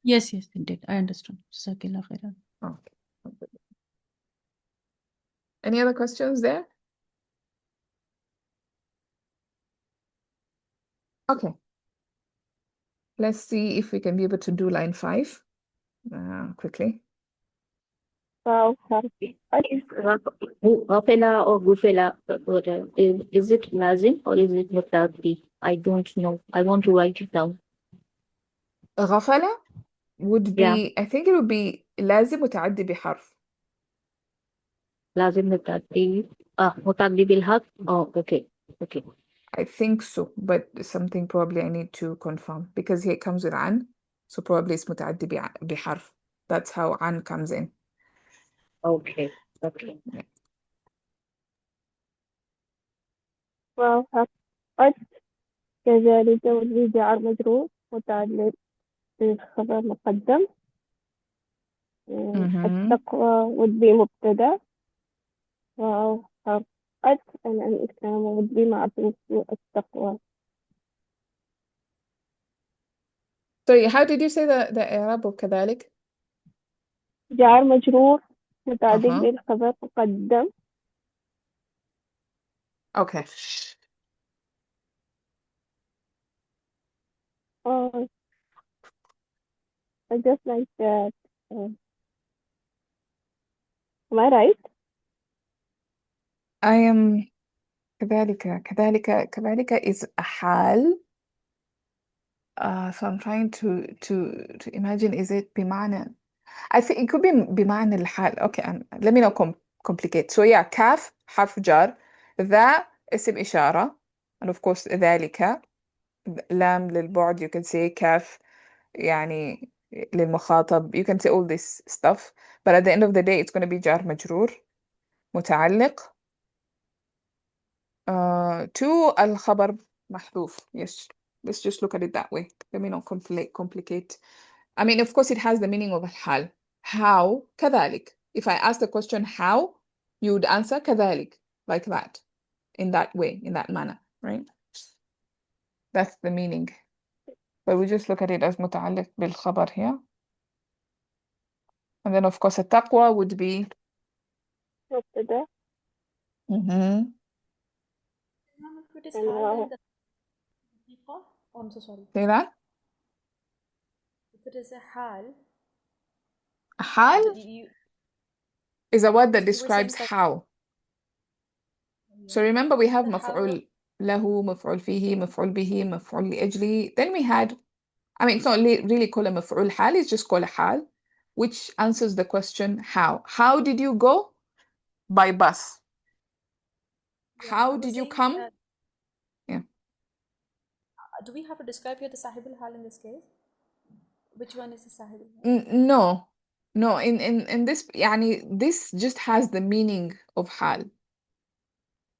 Yes, it did. I understand. Jazakallah khairan. Okay. Any other questions there? Okay. Let's see if we can be able to do line 5 quickly. Wow. غفلة or غفلة, is it lazim or is it mutaddi? I don't know. I want to write it down. غفلة would be, I think it would be لازم متعدي بحرف. لازم متعدي متعدي بالحق. Oh, okay. I think so, but something probably I need to confirm because here it comes with عن, so probably it's متعدي بحرف. That's how عن comes in. Okay. Wow. قد كذلك would be جار مجرور متعلق بالخبر مقدم. التقوى would be مبتدأ. Wow. قد and الإسلام would be معطوف التقوى. Sorry, how did you say the إعراب of كذلك? جار مجرور متعلق بالخبر مقدم. Okay. I just like that. Am I right? I am كذلك is a حال. So I'm trying to imagine, is it بمعنى, I think it could be بمعنى الحال. Okay, let me not complicate. So yeah, كاف حرف جر, ذا اسم إشارة, and of course ذلك لام للبعد. You can say كاف يعني للمخاطب. You can say all this stuff, but at the end of the day it's going to be جار مجرور. متعلق to الخبر محذوف. Yes, let's just look at it that way. Let me not complicate. I mean, of course, it has the meaning of الحال. How كذلك. If I ask the question how, you would answer كذلك, like that, in that way, in that manner, right? That's the meaning. But we just look at it as متعلق بالخبر here. And then, of course, التقوى would be مبتدأ mhm. If it is and hal, واو then the oh, I'm so sorry. Say that. If it is a hal, حال you is a word that you were saying describes that how. So remember, we have the how مفعول له, مفعول فيه, مفعول به, مفعول لأجله. Then we had, I mean, it's not really called a مفعول حال, it's just called a حال, which answers the question how. How did you go? By bus. yeah, How I was did you saying, come? Yeah. do we have to describe here the sahib al-hal in this case? Which one is the sahib al-hal? No. No, in this, يعني, this just has the meaning of حال.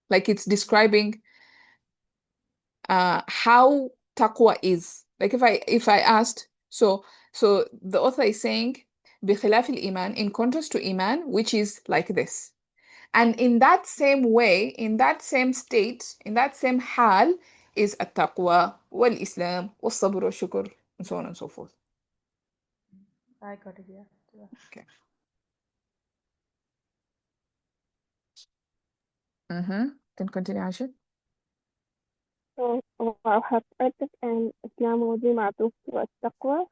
Like it's describing how taqwa is. Like if I asked, so the author is saying بخلاف الإيمان, in contrast to iman, which is like this. And in that same way, in that same state, in that same hal, is التقوى والإسلام والصبر والشكر, and so on and so forth. I got it, yeah. Okay. Can continue, Ashid. So واو حرف عطف and إسلام would be معطوف to التقوى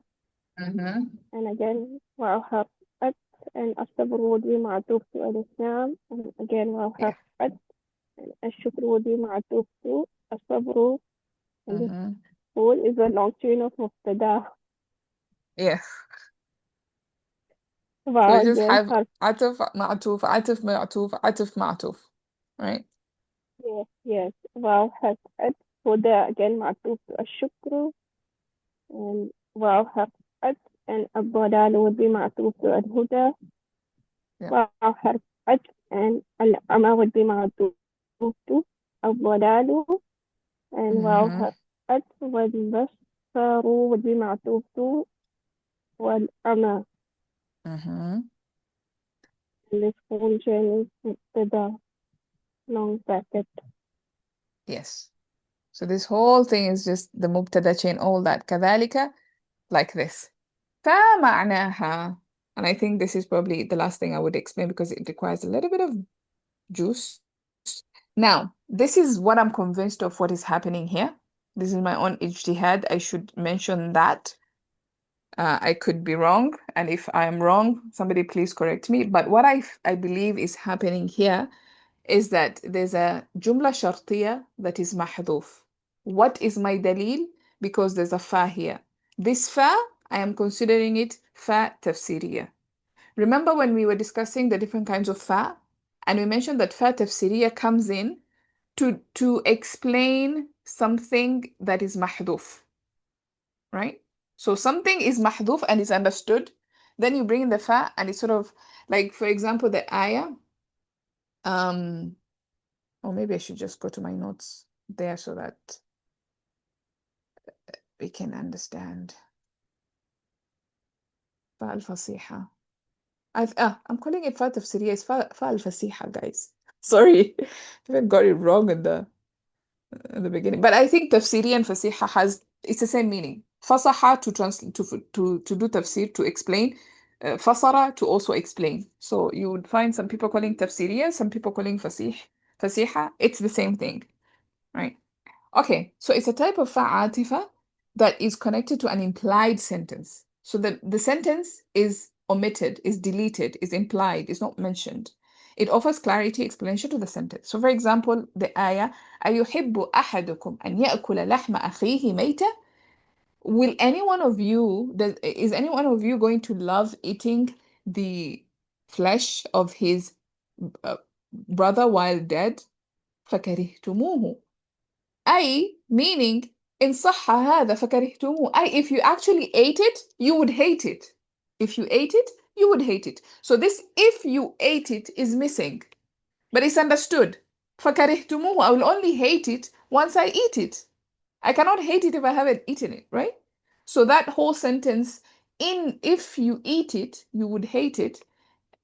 and again واو حرف عطف and الصبر would be معطوف to الإسلام and again واو حرف عطف and الشكر would be معطوف to الصبر and this whole is a long chain of مبتدأ. Yes. So واو we just again have حرف عطف معطوف عطف معطوف عطف معطوف, right? yes واو حرف عطف هدى again معطوف to الشكر and واو حرف عطف and الضلال would be معطوف to الهدى. Yeah. واو حرف عطف and العمى would be معطوف to الضلال and واو حرف عطف والبصر would be معطوف to والعمى. And this whole chain is مبتدأ long bracket. Yes. So this whole thing is just the mubtada chain, all that. كذلك, like this. فمعناها. And I think this is probably the last thing I would explain because it requires a little bit of juice. Now, this is what I'm convinced of what is happening here. This is my own ijtihad. I should mention that. I could be wrong. And if I am wrong, somebody please correct me. But what I believe is happening here is that there's a jumla shartiya that is mahdhuf. What is my dalil? Because there's a fa here. This fa, I am considering it fa tafsiriya. Remember when we were discussing the different kinds of fa? And we mentioned that fa tafsiriya comes in to explain something that is mahdhuf, right? So something is mahdhuf and is understood. Then you bring in the fa and it's sort of like, for example, the ayah, or maybe I should just go to my notes there so that we can understand. Fa al-fasiha. I'm calling it fa tafsiriya. It's fa al-fasiha, guys. Sorry if I got it wrong in the beginning. But I think tafsiri and fasiha it's the same meaning. Fasaha to do tafsir, to explain. Fasara to also explain. So you would find some people calling tafsiriya, some people calling fasiha. It's the same thing, right? Okay, so it's a type of fa'atifa that is connected to an implied sentence. So the sentence is omitted, is deleted, is implied, is not mentioned. It offers clarity, explanation to the sentence. So for example, the ayah, أَيُحِبُّ أَحَدُكُمْ أَنْ يَأْكُلَ لَحْمَ أَخِيهِ مَيْتًا? Is any one of you going to love eating the flesh of his brother while dead? فَكَرِهْتُمُوهُ. أي meaning إن صح هذا فكرهتموه. If you actually ate it, you would hate it. If you ate it, you would hate it. So this if you ate it is missing. but it's understood. فَكَرِهْتُمُوهُ, I will only hate it once I eat it. I cannot hate it if I haven't eaten it, right? So that whole sentence, if you eat it, you would hate it.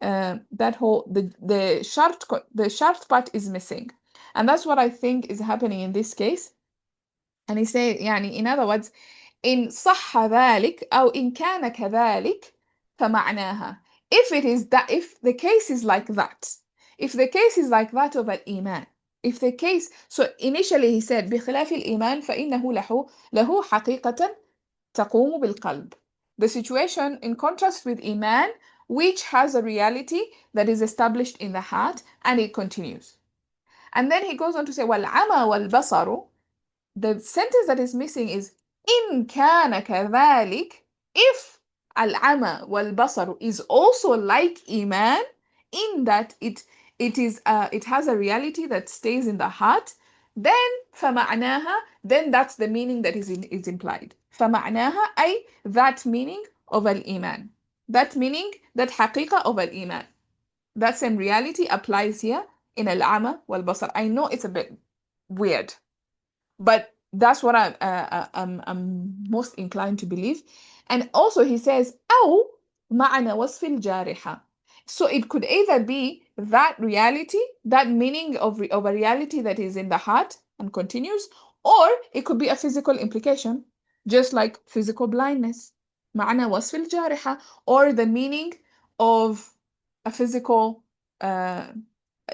That whole the shart part is missing, and that's what I think is happening in this case. And he say, يعني, in other words, إن صح ذلك أو إن كان كذلك فمعناها. If it is that, if the case is like that, if the case is like that of الإيمان, if the case, so initially he said بخلاف الإيمان فإنه له حقيقة تقوم بالقلب. The situation in contrast with Iman, which has a reality that is established in the heart, and it continues. And then he goes on to say, وَالْعَمَى وَالْبَصَرُ. The sentence that is missing is إِن كَانَ كَذَلك. If الْعَمَى وَالْبَصَرُ is also like Iman, in that it has a reality that stays in the heart, then فَمَعْنَاهَا, then that's the meaning that is implied. فَمَعْنَاهَا, أي that meaning of al-Iman. That meaning, that حقيقة of al-Iman. That same reality applies here in al-'ama wal-basar. I know it's a bit weird, but that's what I'm most inclined to believe. And also he says أو معنى وصف الجارحة. So it could either be that reality, that meaning of a reality that is in the heart and continues, or it could be a physical implication, just like physical blindness, معنى وصف الجارحة, or the meaning of a physical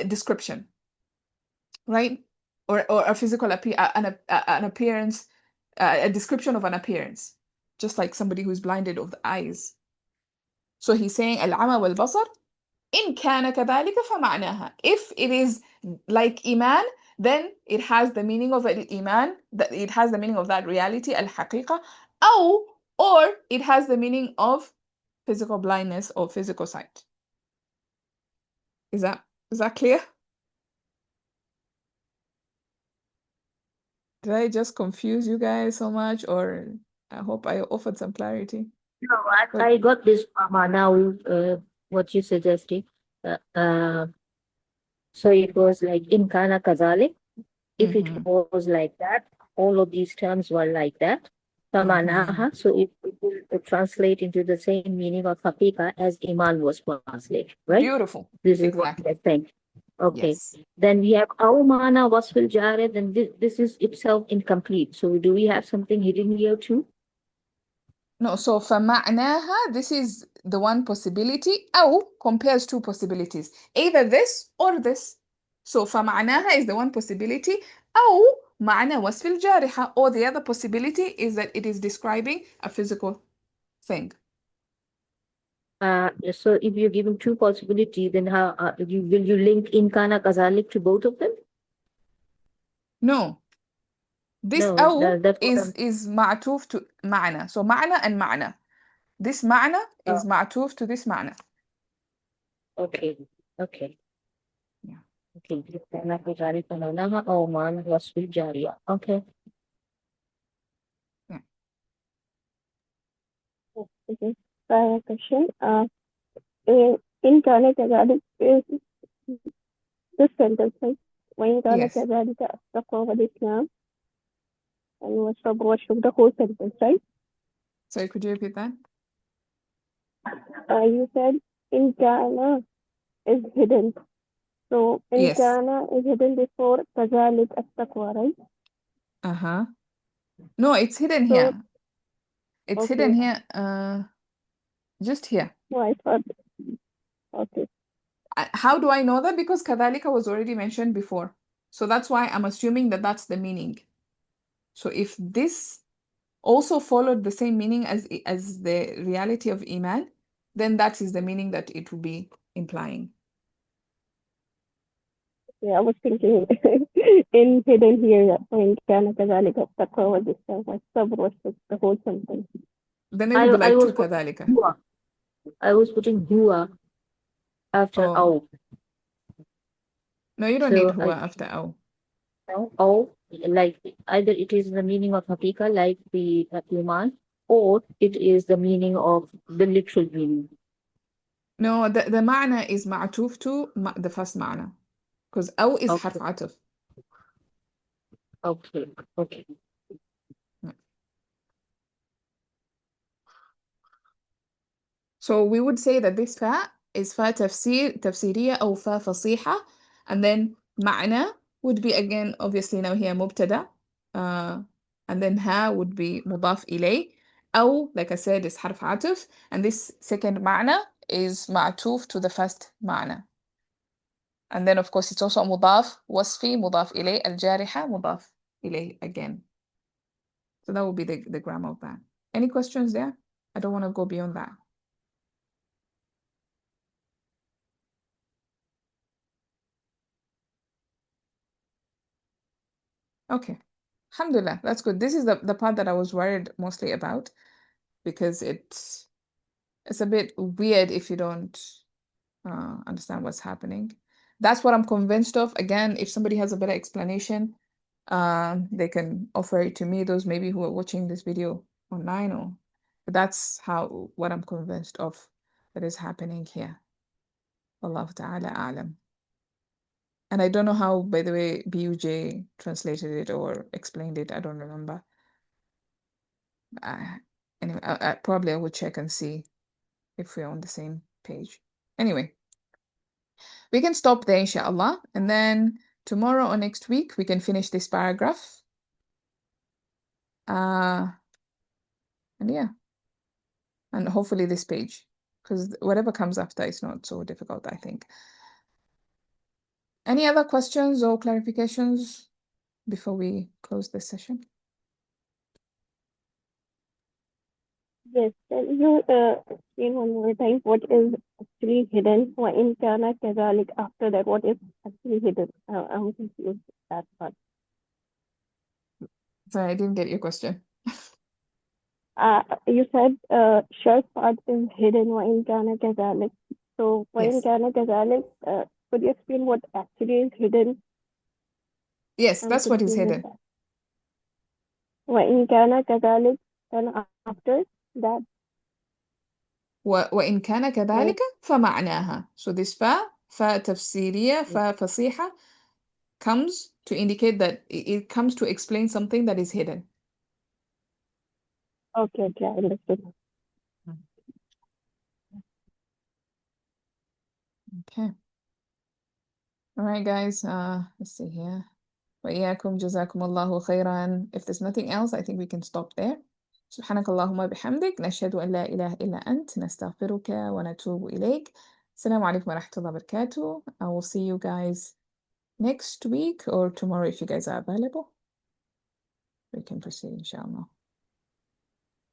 description, right? Or a physical an appearance, a description of an appearance, just like somebody who's blinded of the eyes. So he's saying العمى والبصر إن كان كذلك فمعناها. If it is like Iman, then it has the meaning of Iman, that it has the meaning of that reality, al-haqiqa, or it has the meaning of physical blindness or physical sight. Is that clear? Did I just confuse you guys so much, or I hope I offered some clarity? No, I got this, Mama, now, what you suggested. So it was like in kana kazalik. If it was like that, all of these terms were like that. Famanaha, so it will translate into the same meaning of haqiqa as Iman was translated, right? Beautiful. This is Exactly. what I think. Okay. Yes. Then we have Aumana Wasfil Jared, then this is itself incomplete. So do we have something hidden here too? No, so فَمَعْنَاهَا, this is the one possibility, أو compares two possibilities, either this or this. So فَمَعْنَاهَا is the one possibility, أو معنى وصف الجارحة, or the other possibility is that it is describing a physical thing. So if you're given two possibilities, then how will you link Inkana Kazalik to both of them? No. This No, أو is معطوف to معنى. So معنى and معنى. This معنى is معطوف to this معنى. Okay. Yeah. Okay. Okay. Yeah. Okay. So I have a question. In kana كذلك is this sentence, right? وإن كان Yes. كذلك التقوى والإسلام and والصبر والشكر, the whole sentence, right? Sorry, could you repeat that? You said in kana is hidden. So in Yes. kana is hidden before كذلك التقوى, right? No, it's hidden So- here. It's Okay. hidden here. Just here. No, I thought. Okay. How do I know that? Because kadhalika was already mentioned before. So that's why I'm assuming that that's the meaning. So if this also followed the same meaning as the reality of Iman, then that is the meaning that it will be implying. Yeah, I was thinking in hidden here, وإن كان كذلك التقوى والإسلام والصبر والشكر, the whole sentence. Then it will be like was two kadhalika. I was putting hua after Oh. au. No, you don't So need huwa after au. Or like either it is the meaning of haqiqa, like the Iman, or it is the meaning of the literal meaning. No, the ma'na is ma'tuf to the first ma'na. because أو is Okay. حرف عطف. Okay. So we would say that this fa is fa تفسيرية أو fa فصيحة, and then معنى would be again obviously now here مبتدا, and then ha would be مضاف إليه, أو like I said is حرف عطف, and this second معنى is معطوف to the first معنى, and then of course it's also مضاف وصفي مضاف إليه, الجارحة مضاف إليه again. So that would be the grammar of that. Any questions there? I don't want to go beyond that. Okay. Alhamdulillah, that's good. This is the part that I was worried mostly about, because it's a bit weird if you don't understand what's happening. That's what I'm convinced of. Again, if somebody has a better explanation, they can offer it to me, those maybe who are watching this video online, or but that's what I'm convinced of that is happening here. Wallahu ta'ala a'lam. And I don't know how, by the way, BUJ translated it or explained it. I don't remember. Anyway, probably I will check and see if we're on the same page. Anyway, we can stop there, inshallah. And then tomorrow or next week, we can finish this paragraph. And yeah, and hopefully this page, because whatever comes after is not so difficult, I think. Any other questions or clarifications before we close this session? Yes, can you explain one more time what is actually hidden? وَإِنْ كَانَ كَذَلِكَ, after that, what is actually hidden? I'm confused with that part. Sorry, I didn't get your question. You said short part is hidden وَإِنْ كَانَ كَذَلِكَ. So وَإِنْ Yes. كَانَ كَذَلِكَ, could you explain what actually is hidden? Yes, I'm that's what is confused with hidden. that. وَإِنْ كَانَ كَذَلِكَ, then after that. وإن كان كذلك فمعناها. So this fa تفسيرية, fa فصيحة comes to indicate that it comes to explain something that is hidden. Okay, I understood. Okay. All right, guys. Let's see here. وإياكم جزاكم الله خيرا. If there's nothing else, I think we can stop there. سبحانك اللهم بحمدك نشهد أن لا إله إلا أنت نستغفرك ونتوب إليك. السلام عليكم ورحمة الله وبركاته. I will see you guys next week or tomorrow if you guys are available. We can proceed, inshallah.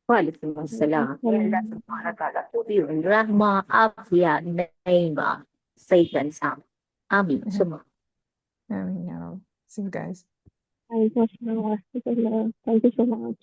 وعليكم السلام. Allah subhanahu wa ta'ala tubi rahma afia naima safe and sound. Amin. Ameen, ya Rab. See you guys. Thank you so much.